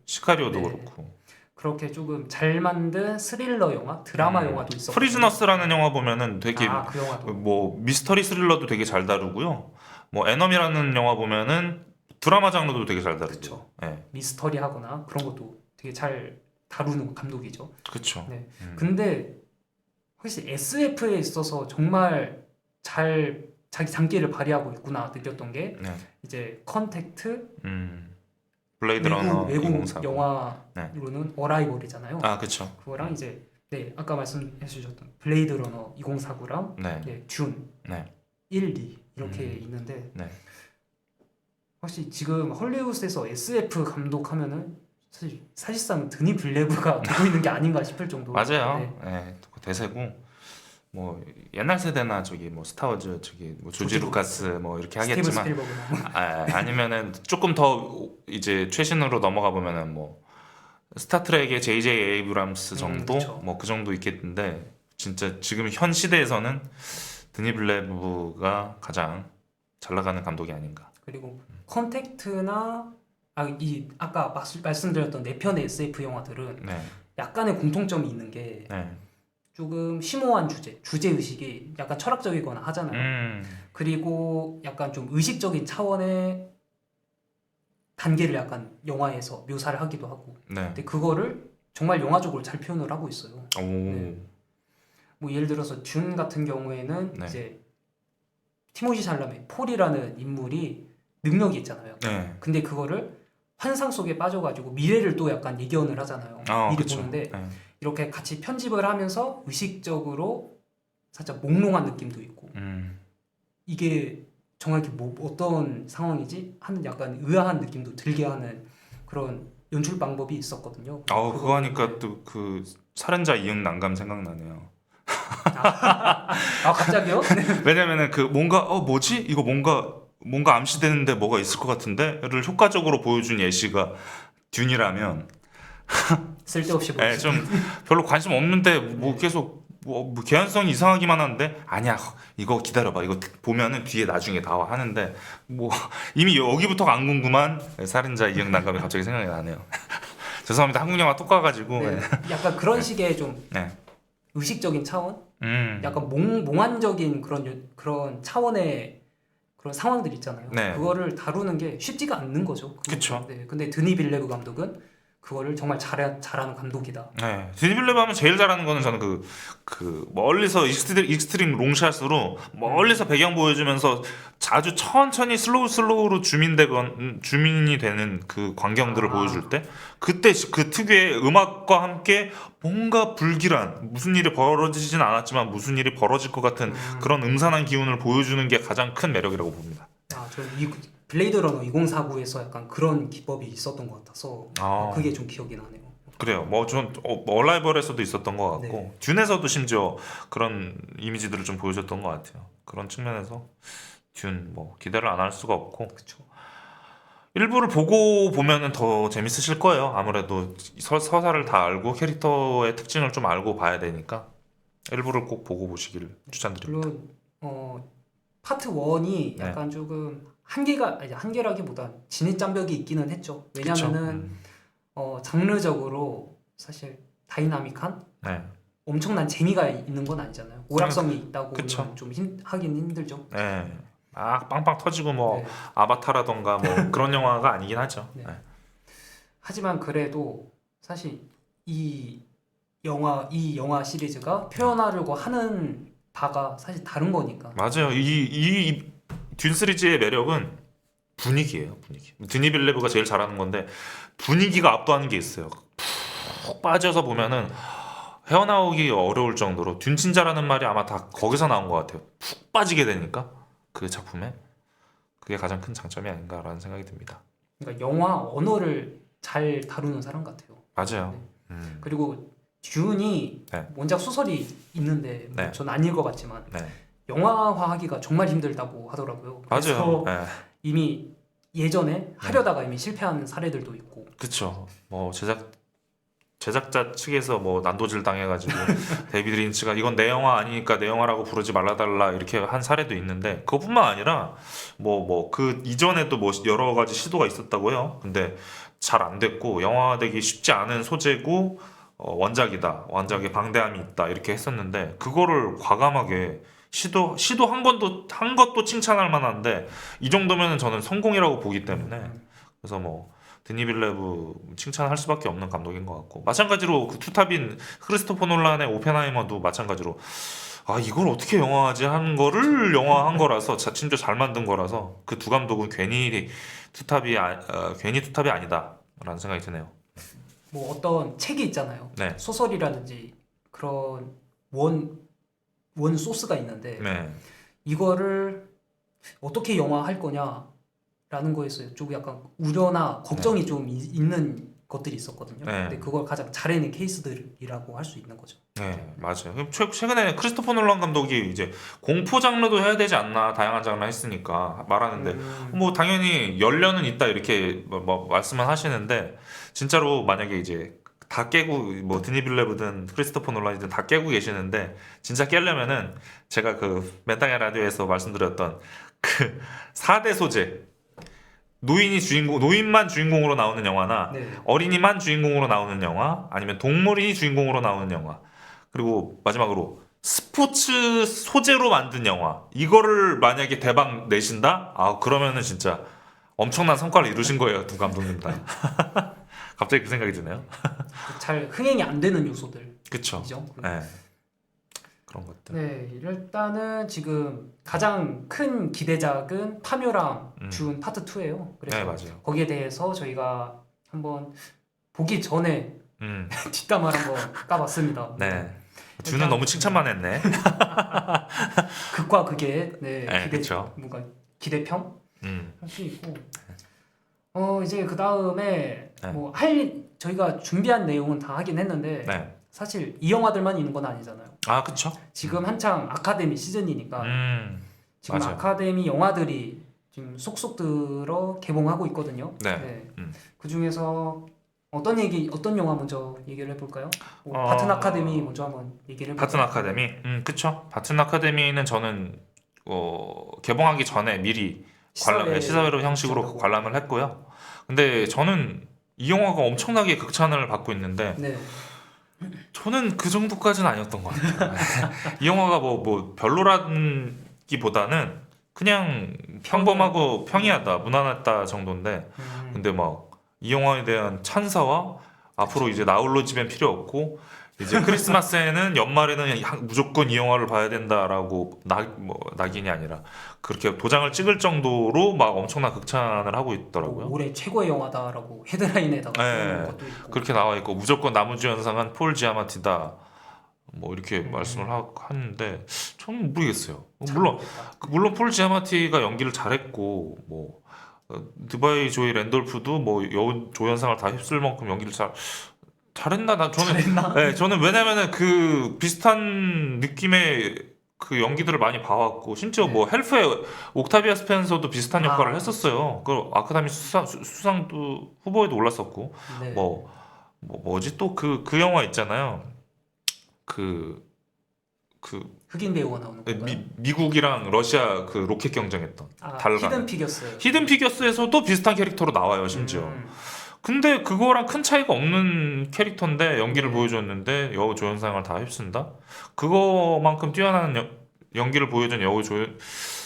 시카리오도 그렇고 그렇게 조금 잘 만든 스릴러 영화, 드라마 영화도 있었고. 프리즈너스라는 영화 보면은 되게 그 영화도. 뭐 미스터리 스릴러도 되게 잘 다루고요. 뭐 애넘이라는 영화 보면은 드라마 장르도 되게 잘 다루죠. 그쵸. 네. 미스터리하거나 그런 것도 되게 잘 다루는 감독이죠. 그렇죠. 네. 근데 혹시 SF에 있어서 정말 잘 자기 장기를 발휘하고 있구나 느꼈던 게 네. 이제 컨택트, 블레이드 러너 외국 2049. 영화로는 어라이벌이잖아요. 아, 그렇죠. 그거랑 이제 아까 말씀해 주셨던 블레이드 러너 2049랑 네. 듄 네. 1, 2 이렇게 있는데 네. 혹시 지금 헐리우드에서 SF 감독하면은 사실상 드니 빌레브가 되고 있는 게 아닌가 싶을 정도. 맞아요. 네. 네. 대세고 뭐 옛날 세대나 저기 뭐 스타워즈 저기 뭐 조지 루카스 뭐 이렇게 스티븐 하겠지만 스필버그나 아니면은 조금 더 이제 최신으로 넘어가 보면은 뭐 스타트rek의 J.J. 에이브람스 정도 그쵸. 뭐 그 정도 있겠는데 진짜 지금 현 시대에서는 드니 빌레브가 가장 잘 나가는 감독이 아닌가. 그리고 컨택트나 아까 말씀드렸던 네 편의 SF 영화들은 네. 약간의 공통점이 있는 게 네. 조금 심오한 주제 의식이 약간 철학적이거나 하잖아요. 그리고 약간 좀 의식적인 차원의 단계를 약간 영화에서 묘사를 하기도 하고. 네. 근데 그거를 정말 영화적으로 잘 표현을 하고 있어요. 오. 네. 뭐 예를 들어서 듄 같은 경우에는 네. 이제 티모시 샬라메 폴이라는 인물이 능력이 있잖아요. 네. 근데 그거를 환상 속에 빠져가지고 미래를 또 약간 예견을 하잖아요. 미리 그쵸. 보는데 네. 이렇게 같이 편집을 하면서 의식적으로 살짝 몽롱한 느낌도 있고 이게 정확히 뭐 어떤 상황이지 하는 약간 의아한 느낌도 들게 하는 그런 연출 방법이 있었거든요. 그거 하니까 또 그 살인자 이응 난감 생각나네요. 갑자기요? 왜냐면은 그 뭔가 뭐지? 이거 뭔가 암시되는데 뭐가 있을 것 같은데를 효과적으로 보여준 예시가 듄이라면 쓸데없이 네, 좀 별로 관심 없는데 뭐 계속 뭐 개연성이 이상하기만 한데 아니야 이거 기다려봐 이거 보면은 뒤에 나중에 나와 하는데 뭐 이미 여기부터가 안 궁금한 살인자 이응 난감이 갑자기 생각이 나네요. 죄송합니다. 한국 영화 똑같아가지고 약간 그런 식의 좀 네. 의식적인 차원, 약간 몽환적인 그런 차원의 그런 상황들 있잖아요. 네. 그거를 다루는 게 쉽지가 않는 거죠. 그쵸. 네. 근데 드니 빌레브 감독은 그거를 정말 잘하는 감독이다. 네. 드니 빌레브 하면 제일 잘하는 거는 저는 그 멀리서 익스트림 롱샷으로 멀리서 배경 보여주면서 아주 천천히 슬로우로 주민이 되는 그 광경들을 보여줄 때 그때 그 특유의 음악과 함께 뭔가 불길한 무슨 일이 벌어지진 않았지만 무슨 일이 벌어질 것 같은 그런 음산한 기운을 보여주는 게 가장 큰 매력이라고 봅니다. 저는 블레이드 러너 2049에서 약간 그런 기법이 있었던 것 같아서 그게 좀 기억이 나네요. 그래요. 전 얼라이벌에서도 있었던 것 같고 네. 듄에서도 심지어 그런 이미지들을 좀 보여줬던 것 같아요. 그런 측면에서 듄 기대를 안 할 수가 없고 그쵸. 일부를 보고 보면은 더 재밌으실 거예요. 아무래도 서사를 다 알고 캐릭터의 특징을 좀 알고 봐야 되니까 일부를 꼭 보고 보시길 추천드립니다. 물론 파트 1이 네. 약간 조금 한계라기보다 진입장벽이 있기는 했죠. 그쵸? 왜냐면은 장르적으로 사실 다이나믹한 네. 엄청난 재미가 있는 건 아니잖아요. 오락성이 있다고는 그쵸. 좀 하긴 힘들죠. 네. 빵빵 터지고 네. 아바타라던가 그런 영화가 아니긴 하죠. 네. 네. 하지만 그래도 사실 이 영화 시리즈가 표현하려고 하는 바가 사실 다른 거니까. 맞아요. 듄 시리즈의 매력은 분위기예요. 분위기. 드니 빌레브가 제일 잘하는 건데 분위기가 압도하는 게 있어요. 푹 빠져서 보면은 헤어나오기 어려울 정도로 듄친자라는 말이 아마 다 거기서 나온 것 같아요. 푹 빠지게 되니까 그 작품에 그게 가장 큰 장점이 아닌가라는 생각이 듭니다. 그러니까 영화 언어를 잘 다루는 사람 같아요. 맞아요. 네. 그리고 듄이 네. 원작 소설이 있는데 네. 전 안 읽어봤지만 네. 영화화하기가 정말 힘들다고 하더라고요. 맞아요. 그래서 네. 이미 예전에 하려다가 이미 실패한 사례들도 있고. 그쵸. 제작자 측에서 난도질 당해가지고 데이비드 린치가 이건 내 영화 아니니까 내 영화라고 부르지 말아달라 이렇게 한 사례도 있는데 그것뿐만 아니라 그 이전에도 여러 가지 시도가 있었다고요. 근데 잘 안 됐고 영화되기 쉽지 않은 소재고 원작이다. 원작에 방대함이 있다. 이렇게 했었는데 그거를 과감하게 시도한 것도 칭찬할 만한데 이 정도면 저는 성공이라고 보기 때문에 그래서 드니 빌레브 칭찬할 수밖에 없는 감독인 것 같고 마찬가지로 그 투탑인 크리스토퍼 놀란의 오펜하이머도 마찬가지로 이걸 어떻게 영화하지 하는 거를 영화한 거라서 심지어 잘 만든 거라서 그 두 감독은 괜히 투탑이 아니다라는 생각이 드네요. 어떤 책이 있잖아요. 네. 소설이라든지 그런 원 소스가 있는데 네. 이거를 어떻게 영화할 거냐라는 거에서 좀 약간 우려나 걱정이 좀 있는 것들이 있었거든요. 네. 근데 그걸 가장 잘해낸 케이스들이라고 할 수 있는 거죠. 네, 맞아요. 최근에 크리스토퍼 놀란 감독이 이제 공포 장르도 해야 되지 않나 다양한 장르 했으니까 말하는데 당연히 연련은 있다 이렇게 말씀은 하시는데 진짜로 만약에 이제 다 깨고 드니 빌레브든 크리스토퍼 놀란이든 다 깨고 계시는데 진짜 깨려면은 제가 그 맨땅의 라디오에서 말씀드렸던 그 4대 소재 노인만 주인공으로 나오는 영화나 네. 어린이만 주인공으로 나오는 영화 아니면 동물이 주인공으로 나오는 영화 그리고 마지막으로 스포츠 소재로 만든 영화 이거를 만약에 대박 내신다? 그러면은 진짜 엄청난 성과를 이루신 거예요. 두 감독님 다. 갑자기 그 생각이 드네요. 잘 흥행이 안 되는 요소들. 그쵸. 네. 그런 것들. 네, 일단은 지금 가장 큰 기대작은 파묘랑 준 파트 2예요. 그래서 네, 맞아요. 거기에 대해서 저희가 한번 보기 전에 뒷담화를 한번 까봤습니다. 네. 준은 너무 칭찬만 했네. 극과 극의 네, 그쵸. 뭔가 기대평 할 수 있고 이제 그 다음에 저희가 준비한 내용은 다 하긴 했는데 사실 이 영화들만 있는 건 아니잖아요. 그쵸. 지금 한창 아카데미 시즌이니까 지금 맞아요. 아카데미 영화들이 지금 쏙쏙 들어 개봉하고 있거든요. 네. 그 중에서 어떤 영화 먼저 얘기를 해볼까요? 바튼 아카데미 먼저 한번 얘기를 해볼까요? 바튼 아카데미, 그쵸. 바튼 아카데미는 저는 개봉하기 전에 미리 시사회로 형식으로 관람을 했고요. 근데 저는 이 영화가 엄청나게 극찬을 받고 있는데 저는 그 정도까지는 아니었던 것 같아요. 이 영화가 별로라기보다는 그냥 평범하고 평이하다, 무난했다 정도인데 근데 이 영화에 대한 찬사와 앞으로 이제 나홀로 집엔 필요 없고 이제 크리스마스에는 연말에는 무조건 이 영화를 봐야 된다라고 낙인이 아니라 그렇게 도장을 찍을 정도로 엄청난 극찬을 하고 있더라고요. 올해 최고의 영화다라고 헤드라인에다가 그런 것도 있고 그렇게 나와 있고 무조건 나무주연상은 폴 지아마티다 이렇게 말씀을 하는데 저는 모르겠어요. 물론 폴 지아마티가 연기를 잘했고 드바이 조이 랜돌프도 여우 조연상을 다 휩쓸 만큼 연기를 잘했나? 저는 잘했나? 네, 저는 왜냐면은 그 비슷한 느낌의 그 연기들을 많이 봐왔고 심지어 뭐 헬프의 옥타비아 스펜서도 비슷한 역할을 했었어요. 그 아카데미 수상도 후보에도 올랐었고 네. 뭐지 또 그 영화 있잖아요. 그 흑인 배우가 나오는 건가요? 미국이랑 러시아 그 로켓 경쟁했던 달간. 히든 피겨스. 히든 피겨스에서도 비슷한 캐릭터로 나와요, 심지어. 근데 그거랑 큰 차이가 없는 캐릭터인데 연기를 보여줬는데 여우 조연상을 다 휩쓴다? 그거만큼 뛰어난 연기를 보여준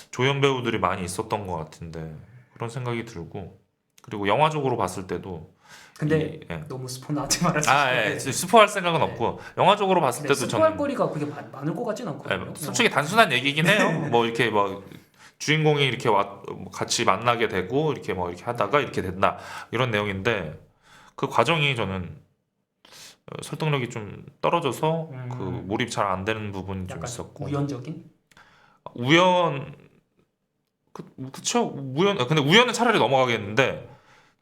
조연 배우들이 많이 있었던 것 같은데 그런 생각이 들고 그리고 영화적으로 봤을 때도 근데 너무 스포 나지 말아주세요. 스포할 생각은 없고 영화적으로 봤을 때도 스포할 저는 거리가 그게 많을 것 같진 않거든요. 솔직히 단순한 얘기긴 해요. 뭐 이렇게 뭐 주인공이 이렇게 같이 만나게 되고 이렇게 뭐 이렇게 하다가 이렇게 된다 이런 내용인데 그 과정이 저는 설득력이 좀 떨어져서 그 몰입 잘 안 되는 부분이 좀 있었고 우연적인? 그쵸 근데 우연은 차라리 넘어가겠는데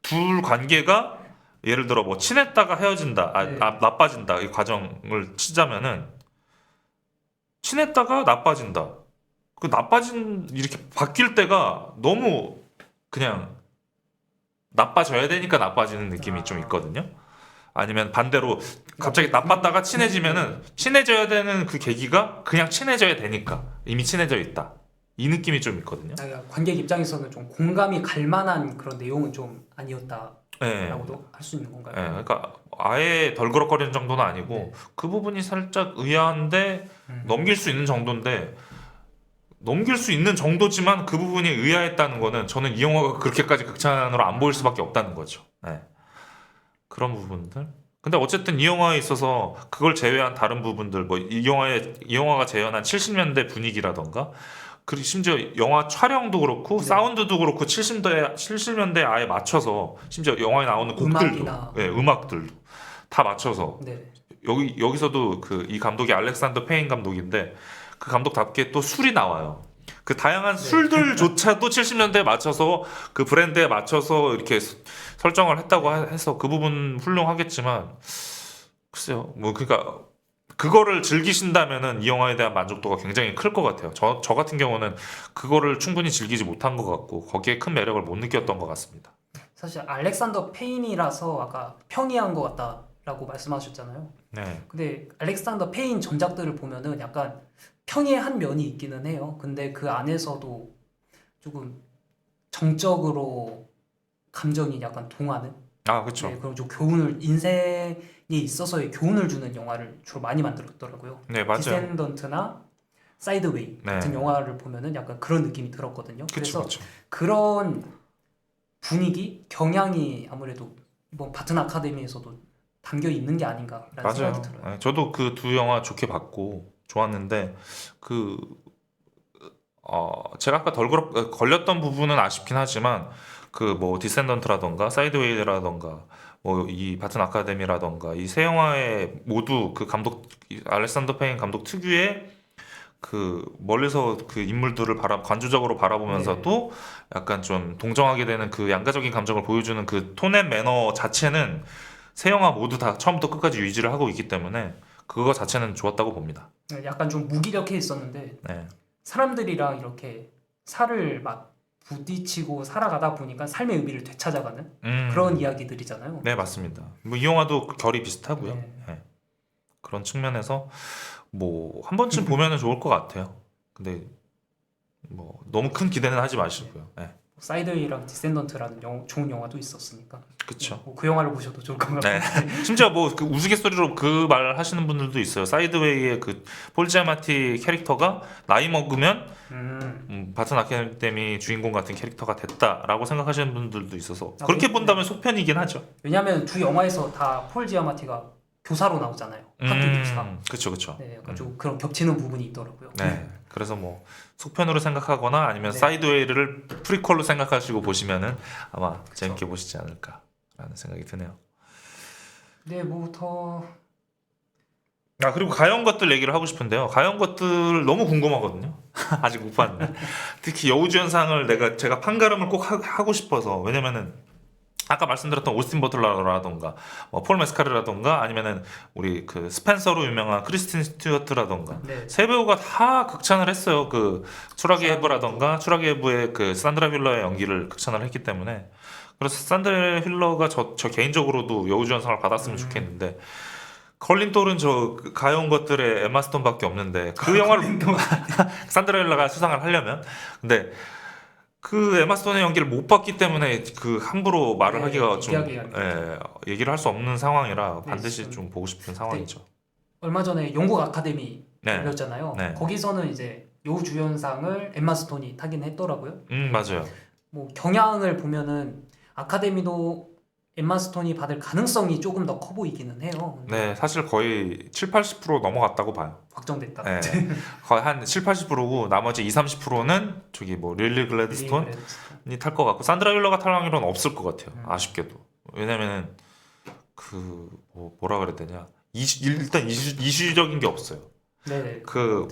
둘 관계가 예를 들어 뭐 친했다가 헤어진다 나빠진다 이 과정을 치자면은 친했다가 나빠진다 그 나빠진 이렇게 바뀔 때가 너무 그냥 나빠져야 되니까 나빠지는 느낌이 좀 있거든요. 아니면 반대로 갑자기 나빴다가 친해지면은 친해져야 되는 그 계기가 그냥 친해져야 되니까 이미 친해져 있다. 이 느낌이 좀 있거든요. 관객 입장에서는 좀 공감이 갈 만한 그런 내용은 좀 아니었다라고도 할 수 있는 건가요? 그러니까 아예 덜그럭거리는 정도는 아니고 그 부분이 살짝 의아한데 넘길 수 있는 정도인데 넘길 수 있는 정도지만 그 부분이 의아했다는 거는 저는 이 영화가 그렇게까지 극찬으로 안 보일 수밖에 없다는 거죠. 그런 부분들. 근데 어쨌든 이 영화에 있어서 그걸 제외한 다른 부분들 뭐 이 영화가 재현한 70년대 분위기라던가 그리고 심지어 영화 촬영도 그렇고 사운드도 그렇고 70년대에 아예 맞춰서 심지어 영화에 나오는 곡들도 음악들도 다 맞춰서 여기서도 그 이 감독이 알렉산더 페인 감독인데 그 감독답게 또 술이 나와요. 그 다양한 술들조차도 70년대에 맞춰서 그 브랜드에 맞춰서 이렇게 설정을 했다고 해서 그 부분 훌륭하겠지만 글쎄요. 뭐 그러니까 그거를 즐기신다면은 이 영화에 대한 만족도가 굉장히 클 것 같아요. 저 같은 경우는 그거를 충분히 즐기지 못한 것 같고 거기에 큰 매력을 못 느꼈던 것 같습니다. 사실 알렉산더 페인이라서 아까 평이한 것 같다라고 말씀하셨잖아요. 근데 알렉산더 페인 전작들을 보면은 약간 평이한 면이 있기는 해요. 근데 그 안에서도 조금 정적으로 감정이 약간 동하는 그렇죠. 그럼 좀 교훈을 인생에 있어서의 교훈을 주는 영화를 주로 많이 만들었더라고요. 맞아요. 디센던트나 사이드웨이 같은 영화를 보면은 약간 그런 느낌이 들었거든요. 그래서 그런 분위기, 경향이 아무래도 이번 바튼 아카데미에서도 담겨 있는 게 아닌가라는 생각이 들어요. 저도 그 두 영화 좋게 봤고 좋았는데 제가 아까 걸렸던 부분은 아쉽긴 하지만 그 뭐 디센던트라던가 사이드웨이라던가 뭐 이 바튼 아카데미라던가 이 세 영화에 모두 그 감독 알렉산더 페인 감독 특유의 그 멀리서 그 인물들을 관조적으로 바라보면서도 약간 좀 동정하게 되는 그 양가적인 감정을 보여주는 그 톤앤 매너 자체는 세 영화 모두 다 처음부터 끝까지 유지를 하고 있기 때문에 그거 자체는 좋았다고 봅니다. 약간 좀 무기력해 있었는데 사람들이랑 이렇게 살을 막 부딪히고 살아가다 보니까 삶의 의미를 되찾아가는 그런 이야기들이잖아요. 네, 맞습니다. 뭐 이 영화도 결이 비슷하고요. 그런 측면에서 뭐 한 번쯤 보면은 좋을 것 같아요. 근데 뭐 너무 큰 기대는 하지 마시고요. 사이드웨이랑 디센던트라는 좋은 영화도 있었으니까. 그렇죠. 그 영화를 보셔도 좋을 것 같아요. 심지어 뭐 그 우스갯소리로 그 말 하시는 분들도 있어요. 사이드웨이의 그 폴 지아마티 캐릭터가 나이 먹으면 바튼 아카데미 주인공 같은 캐릭터가 됐다라고 생각하시는 분들도 있어서 그렇게 본다면 속편이긴 하죠. 왜냐하면 두 영화에서 다 폴 지아마티가 교사로 나오잖아요. 학교 교사. 그렇죠. 약간 좀 그런 겹치는 부분이 있더라고요. 그래서 뭐 속편으로 생각하거나 아니면 사이드웨이를 프리퀄로 생각하시고 보시면은 아마 재밌게 보시지 않을까라는 생각이 드네요. 뭐 더 그리고 가연 것들 얘기를 하고 싶은데요. 가연 것들 너무 궁금하거든요. 아직 못 봤는데 특히 여우주연상을 제가 판가름을 꼭 하고 싶어서 왜냐면은 아까 말씀드렸던 오스틴 버틀러라던가 폴 메스카르라던가 아니면은 우리 그 스펜서로 유명한 크리스틴 스튜어트라던가 네. 세 배우가 다 극찬을 했어요. 그 추락의 해부라던가 추락의 해부의 그 산드라 휠러의 연기를 극찬을 했기 때문에 그래서 산드라 휠러가 저 개인적으로도 여우주연상을 받았으면 좋겠는데 컬린 톨은 저 가여운 것들의 엠마 스톤밖에 없는데 그 영화를 산드라 휠러가 수상을 하려면 근데 그 에마 스톤의 연기를 못 봤기 때문에 그 함부로 말을 하기가 좀 얘기를 할 수 없는 상황이라 반드시 좀 보고 싶은 상황이죠. 얼마 전에 영국 아카데미 네. 열렸잖아요. 네. 거기서는 이제 여우주연상을 엠마 스톤이 타긴 했더라고요. 맞아요. 뭐 경향을 보면은 아카데미도 엠마 스톤이 받을 가능성이 조금 더 커 보이기는 해요. 네, 사실 거의 7, 80% 넘어갔다고 봐요. 확정됐다. 네. 거의 한 7, 80%고 나머지 2, 30%는 저기 뭐 릴리 글래드스톤이 탈 것 같고 산드라 휠러가 탈 확률은 없을 것 같아요. 아쉽게도. 왜냐면은 그 뭐라 그래야 되냐? 일단 이슈적인 게 없어요. 네. 그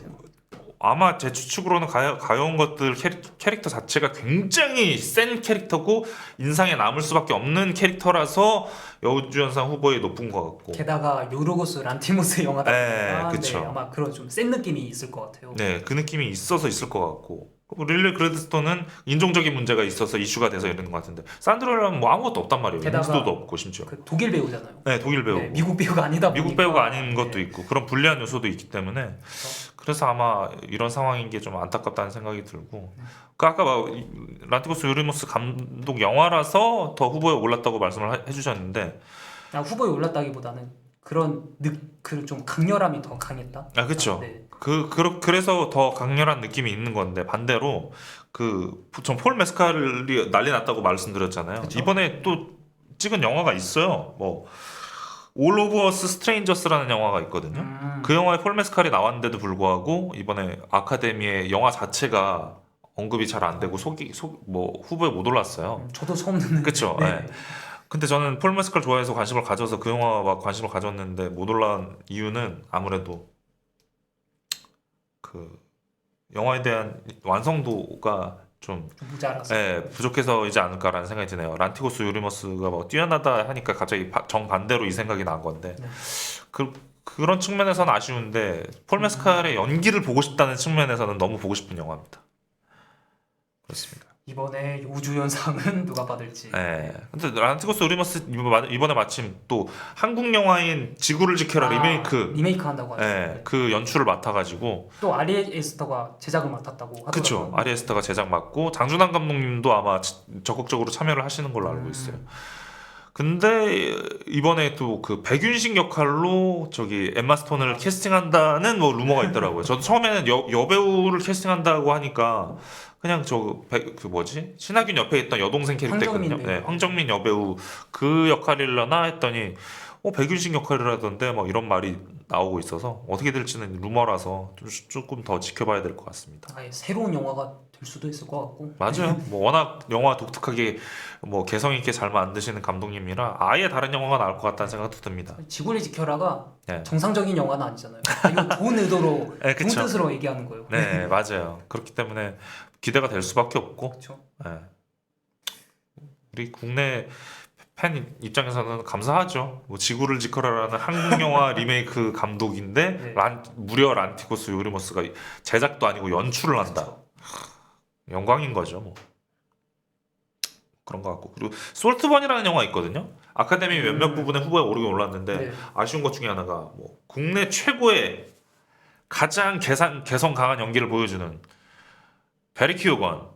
아마 제 추측으로는 가여운 것들 캐릭터 자체가 굉장히 센 캐릭터고 인상에 남을 수밖에 없는 캐릭터라서 여우주연상 후보에 높은 것 같고 게다가 요르고스 란티모스 영화다 보니까 그쵸. 네, 아마 그런 좀 센 느낌이 있을 것 같아요. 네, 그 느낌이 있어서 있을 것 같고 릴리 글래드스톤은 인종적인 문제가 있어서 이슈가 돼서 이러는 것 같은데 산드라는 뭐 아무것도 없단 말이에요. 인지도도 없고 심지어 그 독일 배우잖아요. 네, 독일 배우. 네, 미국 배우가 아니다 보니까 미국 배우가 아닌 것도 있고 그런 불리한 요소도 있기 때문에 그래서 아마 이런 상황인 게 좀 안타깝다는 생각이 들고 그 아까 란티고스 요리모스 감독 영화라서 더 후보에 올랐다고 말씀을 해주셨는데 후보에 올랐다기보다는 그런 그 좀 강렬함이 더 강했다. 그렇죠. 네. 그래서 더 강렬한 느낌이 있는 건데 반대로 전 폴 메스칼이 난리 났다고 말씀드렸잖아요. 그쵸? 이번에 또 찍은 영화가 있어요. 뭐 올 오브 어스 스트레인저스라는 영화가 있거든요. 그 영화에 폴 메스칼이 나왔는데도 불구하고 이번에 아카데미의 영화 자체가 언급이 잘 안 되고 후보에 못 올랐어요. 저도 처음 듣는데. 그렇죠. 네. 근데 저는 폴 메스칼 좋아해서 관심을 가져서 그 영화와 관심을 가졌는데 못 올라온 이유는 아무래도 그 영화에 대한 완성도가 좀 모자라서 부족해서이지 않을까라는 생각이 드네요. 란티고스 요리머스가 뭐 뛰어나다 하니까 갑자기 정반대로 이 생각이 난 건데 네. 그런 측면에서는 아쉬운데 폴 메스칼의 연기를 보고 싶다는 측면에서는 너무 보고 싶은 영화입니다. 그렇습니다. 이번에 우주연상은 누가 받을지. 네. 근데 란티고스 요리머스 이번에 마침 또 한국 영화인 지구를 지켜라 리메이크 한다고 하죠. 네. 그 연출을 맡아가지고 또 아리 에스터가 제작을 맡았다고 하더라고요. 그렇죠. 아리 에스터가 제작 맡고 장준환 감독님도 아마 적극적으로 참여를 하시는 걸로 알고 있어요. 근데 이번에 또 그 백윤식 역할로 저기 엠마 스톤을 캐스팅한다는 뭐 루머가 있더라고요. 저도 처음에는 여배우를 캐스팅한다고 하니까 그냥 그 뭐지? 신하균 옆에 있던 여동생 캐릭터거든요. 네, 황정민 여배우 그 역할이려나 했더니 백윤식 역할이라던데 뭐 이런 말이 나오고 있어서 어떻게 될지는 루머라서 조금 더 지켜봐야 될 것 같습니다. 아예 새로운 영화가 될 수도 있을 것 같고. 맞아요. 뭐 워낙 영화 독특하게 뭐 개성 있게 잘 만드시는 감독님이라 아예 다른 영화가 나올 것 같다는 생각도 듭니다. 지구를 지켜라가 네. 정상적인 영화는 아니잖아요. 이거 좋은 의도로 네, 좋은 뜻으로 얘기하는 거예요. 네, 맞아요. 그렇기 때문에 기대가 될 수밖에 없고. 그렇죠. 네. 우리 국내 팬 입장에서는 감사하죠. 뭐 지구를 지켜라라는 한국 영화 리메이크 감독인데 네. 무려 란티고스 요리머스가 제작도 아니고 연출을 한다. 그렇죠. 영광인 거죠. 뭐. 그런 것 같고 그리고 솔트번이라는 영화 있거든요. 아카데미 몇몇 부분에 후보에 오르긴 올랐는데 아쉬운 것 중에 하나가 뭐 국내 최고의 가장 개성 강한 연기를 보여주는 베리키오건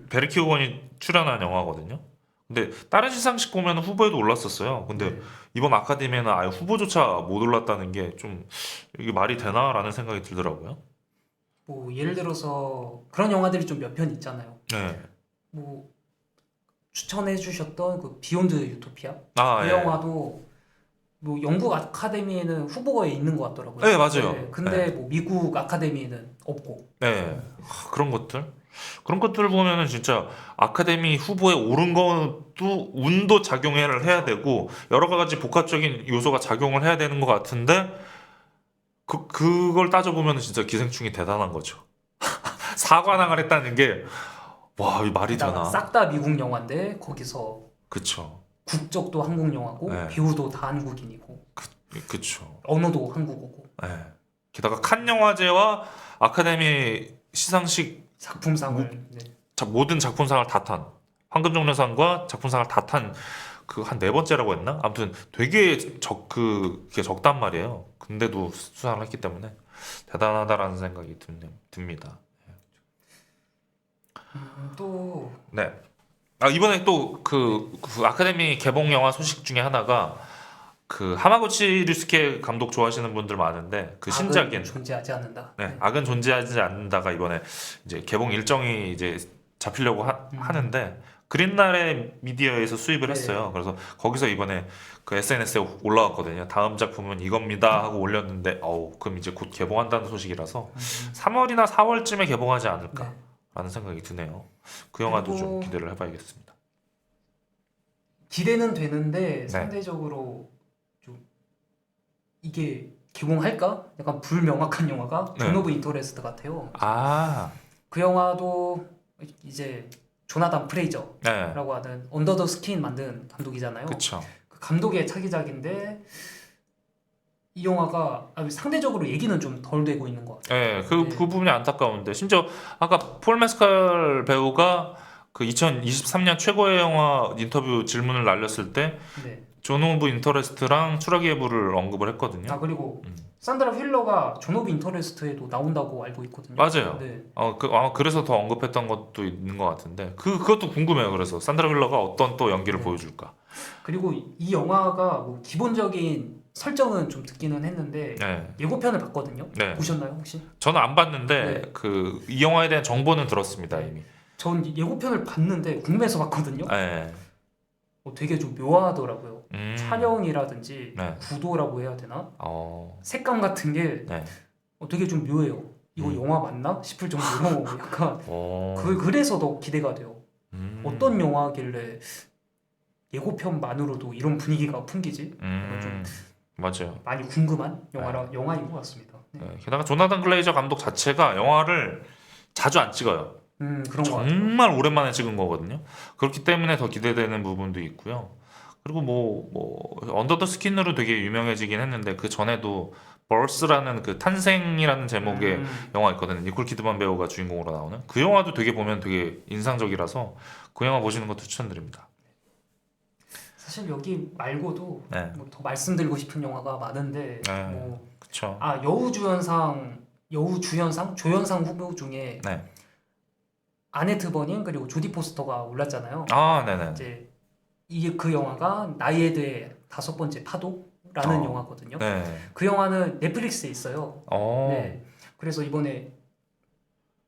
베리키오건이 출연한 영화거든요. 근데 다른 시상식 보면 후보에도 올랐었어요. 근데 이번 아카데미에는 아예 후보조차 못 올랐다는 게 좀 이게 말이 되나라는 생각이 들더라고요. 뭐 예를 들어서 그런 영화들이 좀 몇 편 있잖아요. 네. 뭐 추천해 주셨던 그 비욘드 유토피아 그 영화도 뭐 영국 아카데미에는 후보에 있는 것 같더라고요. 네, 맞아요. 근데 뭐 미국 아카데미에는 없고. 네. 그런 것들을 보면은 진짜 아카데미 후보에 오른 것도 운도 작용을 해야 되고 여러 가지 복합적인 요소가 작용을 해야 되는 것 같은데 그걸 따져보면 진짜 기생충이 대단한 거죠. 사관왕을 했다는 게 와, 이 말이 되나? 싹 다 미국 영화인데 거기서 그쵸. 국적도 한국 영화고 네. 배우도 다 한국인이고 그쵸. 언어도 한국어고 네. 게다가 칸 영화제와 아카데미 시상식 작품상을 모든 작품상을 다 탄 황금종려상과 작품상을 다 탄 그 한 네 번째라고 했나? 아무튼 되게 그게 적단 말이에요. 근데도 수상을 했기 때문에 대단하다라는 생각이 듭니다. 또 네. 이번에 또 그 아카데미 개봉 영화 소식 중에 하나가 그 하마구치 류스케 감독 좋아하시는 분들 많은데 그 신작인 악은 존재하지 않는다. 네, 악은 존재하지 않는다가 이번에 이제 개봉 일정이 이제 잡히려고 하는데 그린날의 미디어에서 수입을 네. 했어요. 그래서 거기서 이번에 그 SNS에 올라왔거든요. 다음 작품은 이겁니다 하고 올렸는데 그럼 이제 곧 개봉한다는 소식이라서 3월이나 4월쯤에 개봉하지 않을까라는 생각이 드네요. 그 영화도 좀 기대를 해봐야겠습니다. 기대는 되는데 상대적으로 좀 이게 개봉할까? 약간 불명확한 영화가 존 오브 인터레스트 같아요. 그 영화도 이제 조나단 프레이저라고 하는 언더 더 스킨 만든 감독이잖아요. 그쵸. 그 감독의 차기작인데 이 영화가 상대적으로 얘기는 좀 덜 되고 있는 것 같아요. 그 부분이 안타까운데 심지어 아까 폴 메스칼 배우가 그 2023년 최고의 영화 인터뷰 질문을 날렸을 때 존 오브 인터레스트랑 추락의 부를 언급을 했거든요. 그리고 산드라 휠러가 존 오브 인터레스트에도 나온다고 알고 있거든요. 맞아요. 그래서 더 언급했던 것도 있는 것 같은데 그것도 궁금해요. 그래서 산드라 휠러가 어떤 또 연기를 보여줄까. 그리고 이 영화가 뭐 기본적인 설정은 좀 듣기는 했는데 예고편을 봤거든요. 보셨나요 혹시? 저는 안 봤는데 이 영화에 대한 정보는 들었습니다 이미. 전 예고편을 봤는데 궁금해서 봤거든요. 되게 좀 묘하더라고요. 촬영이라든지 구도라고 해야 되나? 색감 같은 게 되게 좀 묘해요. 이거 영화 맞나 싶을 정도로 약간 그래서 더 기대가 돼요. 어떤 영화길래 예고편만으로도 이런 분위기가 풍기지? 좀 맞아요. 많이 궁금한 영화인 것 같습니다. 게다가 조나단 글레이저 감독 자체가 영화를 자주 안 찍어요. 그런 정말 오랜만에 찍은 거거든요. 그렇기 때문에 더 기대되는 부분도 있고요. 그리고 뭐 언더 더 스킨으로 되게 유명해지긴 했는데 그 전에도 벌스라는 그 탄생이라는 제목의 영화 있거든요. 니콜 키드만 배우가 주인공으로 나오는 그 영화도 되게 보면 되게 인상적이라서 그 영화 보시는 것도 추천드립니다. 사실 여기 말고도 뭐더 말씀드리고 싶은 영화가 많은데 그쵸. 조연상 후보 중에 아네트 버닝 그리고 조디 포스터가 올랐잖아요. 네네. 이제 이게 그 영화가 나이에드의 5번째 파도라는 영화거든요. 그 영화는 넷플릭스에 있어요. 그래서 이번에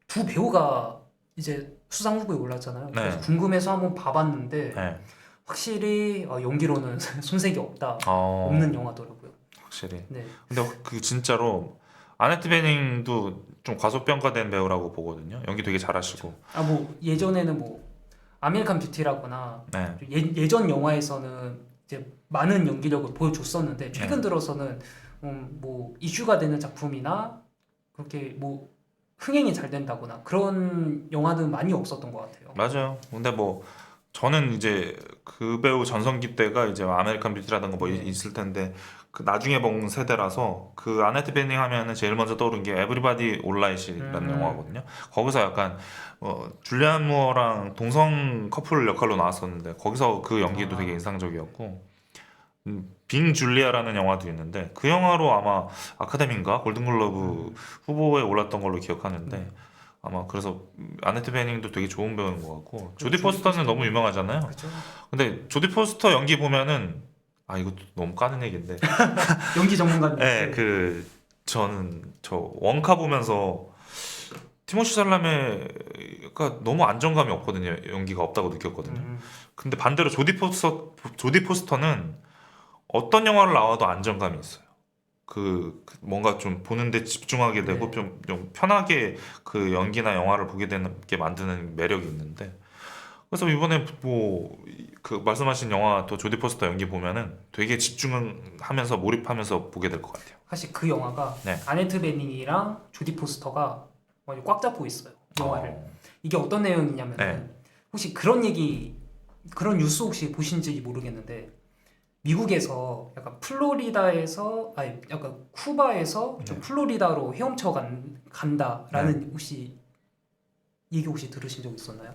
두 배우가 이제 수상 후보에 올랐잖아요. 그래서 궁금해서 한번 봐봤는데 확실히 연기로는 손색이 없는 영화더라고요. 확실히. 근데 그 진짜로 아네트 베닝도 좀 과소평가된 배우라고 보거든요. 연기 되게 잘하시고. 뭐 예전에는 뭐 아메리칸 뷰티라거나 예전 영화에서는 이제 많은 연기력을 보여줬었는데 최근 들어서는 뭐 이슈가 되는 작품이나 그렇게 뭐 흥행이 잘 된다거나 그런 영화는 많이 없었던 것 같아요. 맞아요. 근데 뭐 저는 이제 그 배우 전성기 때가 이제 아메리칸 뷰티라든가 뭐 있을 텐데 그 나중에 본 세대라서 그 아네트 베닝 하면은 제일 먼저 떠오른 게 에브리바디 올라잇이라는 영화거든요. 거기서 약간 줄리안 무어랑 동성 커플 역할로 나왔었는데 거기서 그 연기도 되게 인상적이었고 빙 줄리아라는 영화도 있는데 그 영화로 아마 아카데미인가 골든글러브 후보에 올랐던 걸로 기억하는데 아마 그래서 아네트 베닝도 되게 좋은 배우인 것 같고 조디 포스터는 너무 유명하잖아요. 그렇죠. 근데 조디 포스터 연기 보면은 이것도 너무 까는 얘기인데 연기 전문가님. 저는 저 원카 보면서 티모시 샬라메가 너무 안정감이 없거든요. 연기가 없다고 느꼈거든요. 근데 반대로 조디 포스터는 어떤 영화를 나와도 안정감이 있어요. 뭔가 좀 보는데 집중하게 되고 좀 편하게 그 연기나 영화를 보게 되게 만드는 매력이 있는데 그래서 이번에 그 말씀하신 영화 또 조디 포스터 연기 보면은 되게 집중하면서 몰입하면서 보게 될 것 같아요. 사실 그 영화가 아네트 베닝이랑 조디 포스터가 꽉 잡고 있어요. 영화를. 이게 어떤 내용이냐면 혹시 그런 얘기 그런 뉴스 혹시 보신지 모르겠는데 미국에서 약간 플로리다에서 아니 약간 쿠바에서 좀 플로리다로 헤엄쳐 간다라는 혹시 얘기 혹시 들으신 적 있었나요?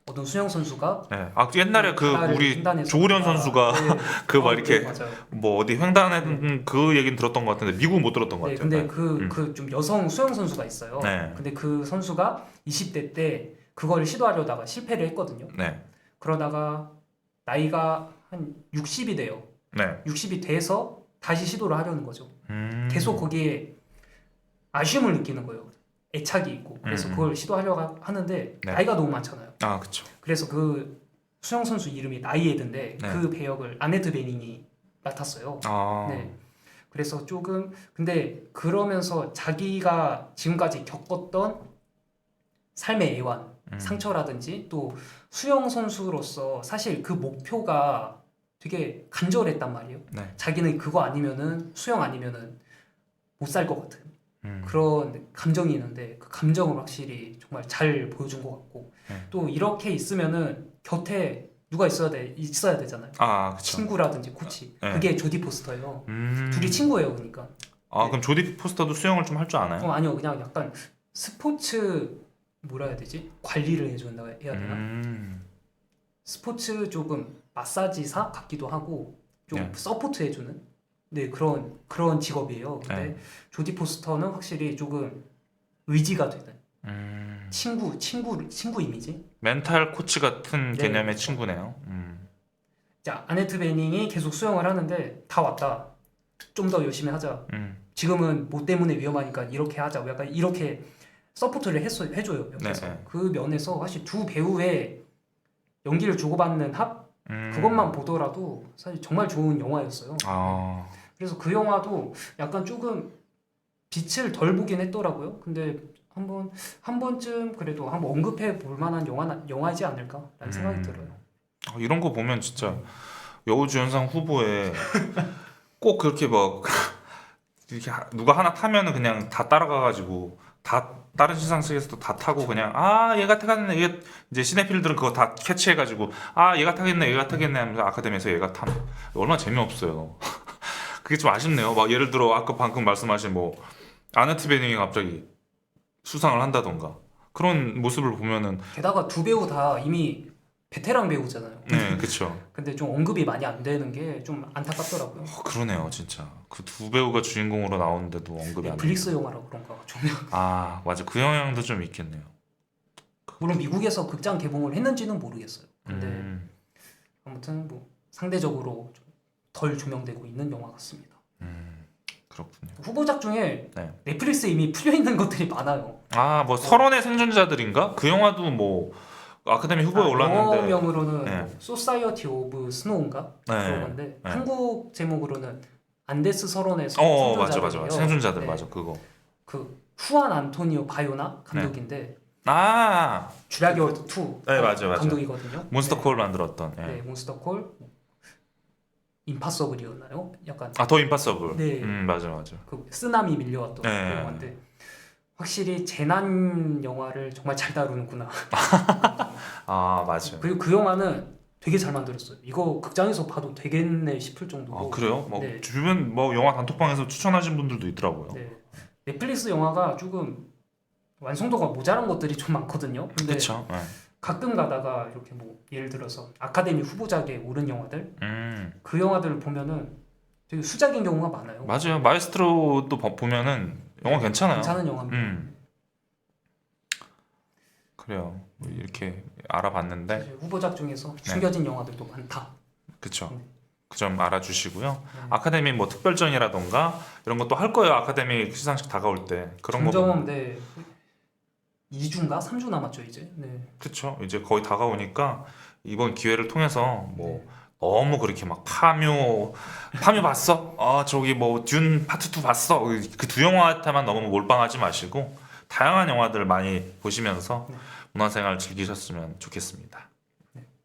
어떤 수영 선수가 네. 아 옛날에 그 바다를 우리 횡단해서 조구련 선수가 네. 그 막 이렇게 맞아요. 뭐 어디 횡단했던 그 얘기는 들었던 것 같은데 미국은 못 들었던 것 네, 같아요. 근데 그 좀 여성 수영 선수가 있어요. 네. 근데 그 선수가 20대 때 그걸 시도하려다가 실패를 했거든요. 네. 그러다가 나이가 한 60이 돼요. 네. 60이 돼서 다시 시도를 하려는 거죠. 계속 거기에 아쉬움을 느끼는 거예요. 애착이 있고. 그래서 그걸 시도하려고 하는데 네. 나이가 너무 많잖아요. 아 그렇죠. 그래서 그 수영 선수 이름이 나이에드인데 네. 그 배역을 아네트 베닝이 맡았어요. 아. 네. 그래서 조금 근데 그러면서 자기가 지금까지 겪었던 삶의 애환, 상처라든지 또 수영 선수로서 사실 그 목표가 되게 간절했단 말이에요. 네. 자기는 그거 아니면은 수영 아니면은 못 살 것 같은 음. 그런 감정이 있는데 그 감정을 확실히 정말 잘 보여준 것 같고 또 이렇게 있으면은 곁에 누가 있어야 되잖아요. 아 그렇죠. 친구라든지 코치. 네. 그게 조디 포스터예요. 둘이 친구예요, 그러니까. 아 네. 그럼 조디 포스터도 수영을 좀 할 줄 아나요? 아니요, 그냥 약간 스포츠 뭐라 해야 되지? 관리를 해준다 해야 되나? 스포츠 조금 마사지사 같기도 하고 좀 네. 서포트 해주는 네 그런 직업이에요. 근데 네. 조디 포스터는 확실히 조금 의지가 되는 친구 이미지. 멘탈 코치 같은 네, 개념의 그렇죠. 친구네요. 자 아네트 베닝이 계속 수영을 하는데 다 왔다. 좀 더 열심히 하자. 지금은 뭐 때문에 위험하니까 이렇게 하자. 약간 이렇게 서포트를 해줘요. 옆에서. 네. 그 면에서 사실 두 배우의 연기를 주고받는 합 그것만 보더라도 사실 정말 좋은 영화였어요. 아. 그래서 그 영화도 약간 조금 빛을 덜 보긴 했더라고요. 근데 한 번쯤 그래도 한번 언급해 볼 만한 영화이지 않을까라는 생각이 들어요. 이런 거 보면 진짜 여우주연상 후보에 꼭 그렇게 막 이렇게 누가 하나 타면은 그냥 다 따라가가지고 다 다른 시상식에서도 다 타고 그냥 아 얘가 타겠네 얘 이제 시네필들은 그거 다 캐치해가지고 아 얘가 타겠네 얘가 타겠네 하면서 아카데미에서 얘가 탐 얼마나 재미없어요. 그게 좀 아쉽네요. 막 예를 들어 아까 방금 말씀하신 뭐 아네트 베닝이 갑자기 수상을 한다던가 그런 모습을 보면은 게다가 두 배우 다 이미 베테랑 배우잖아요. 네 그쵸. 근데 좀 언급이 많이 안 되는 게 좀 안타깝더라고요. 그러네요 진짜 그 두 배우가 주인공으로 나오는데도 언급이 안 넷플릭스 영화라 그런가 좀. 아 맞아 그 영향도 좀 있겠네요. 물론 미국에서 극장 개봉을 했는지는 모르겠어요. 근데 음, 아무튼 뭐 상대적으로 좀 덜 조명되고 있는 영화 같습니다. 그렇군요. 후보작 중에 네. 넷플릭스에 이미 풀려 있는 것들이 많아요. 아 뭐 설원의 생존자들인가 그 영화도 뭐 아카데미 후보에 올랐는데 영어명으로는 네. 소사이어티 오브 스노우인가 네. 그런 건데 네. 한국 제목으로는 안데스 설원의 맞아 생존자들이에요. 생존자들 네. 맞아 그거 그 후안 안토니오 바요나 감독인데 아 주라기 월드 2 네, 맞아. 감독이거든요. 몬스터 네. 콜 만들었던 네, 몬스터콜 임파서블이었나요? 약간 더 임파서블 네. 맞아 그 쓰나미 밀려왔던 네. 그 영화인데 확실히 재난 영화를 정말 잘 다루는구나. 아 맞아요. 그리고 그 영화는 되게 잘 만들었어요. 이거 극장에서 봐도 되겠네 싶을 정도로. 아 그래요? 뭐 네. 주변 뭐 영화 단톡방에서 추천하신 분들도 있더라고요. 네. 넷플릭스 영화가 조금 완성도가 모자란 것들이 좀 많거든요. 근데 그렇죠. 네. 가끔 가다가 이렇게 뭐 예를 들어서 아카데미 후보작에 오른 영화들 그 영화들을 보면은 되게 수작인 경우가 많아요. 맞아요. 마에스트로도 보면은 영화 괜찮아요. 괜찮은 영화입니다. 그래요. 뭐 이렇게 알아봤는데 사실 후보작 중에서 숨겨진 영화들도 많다. 그렇죠. 네. 그 점 알아주시고요. 아카데미 뭐 특별전이라던가 이런 것도 할 거예요. 아카데미 시상식 다가올 때 그런 거. 점점 네 2주인가 3주 남았죠 이제. 네. 그렇죠. 이제 거의 다가오니까 이번 기회를 통해서 뭐 너무 그렇게 막 파묘 봤어? 저기 뭐 듄 파트 2 봤어? 그 두 영화한테만 너무 몰빵하지 마시고 다양한 영화들을 많이 보시면서 문화생활 즐기셨으면 좋겠습니다.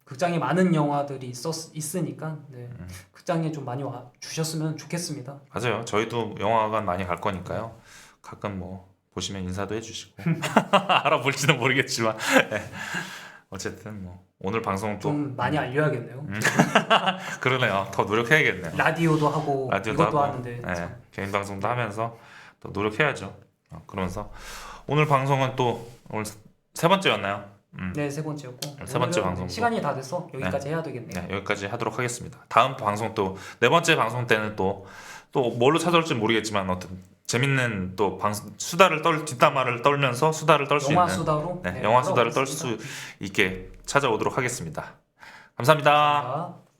극장에 많은 영화들이 있으니까 네. 극장에 좀 많이 와 주셨으면 좋겠습니다. 맞아요. 저희도 영화관 많이 갈 거니까요. 가끔 뭐 보시면 인사도 해주시고 알아볼지는 모르겠지만 어쨌든 뭐 오늘 방송 또 좀 많이 알려야겠네요. 그러네요. 더 노력해야겠네요. 라디오도 하고 라디오도 이것도 하고, 하는데 네, 참. 개인 방송도 하면서 또 노력해야죠. 그러면서 오늘 방송은 또 오늘 세 번째였나요? 네, 세 번째였고 세 번째 오늘은 방송도. 시간이 다 돼서 여기까지 해야 되겠네요. 네, 여기까지 하도록 하겠습니다. 다음 방송 또 네 번째 방송 때는 또 뭘로 찾아올지 모르겠지만 어떤 재밌는 또 수다를 뒷담화를 떨면서 수다를 떨 수 영화 있는 수다로 영화 수다를 떨 수 돌아오겠습니다. 있게 찾아오도록 하겠습니다. 감사합니다. 감사합니다.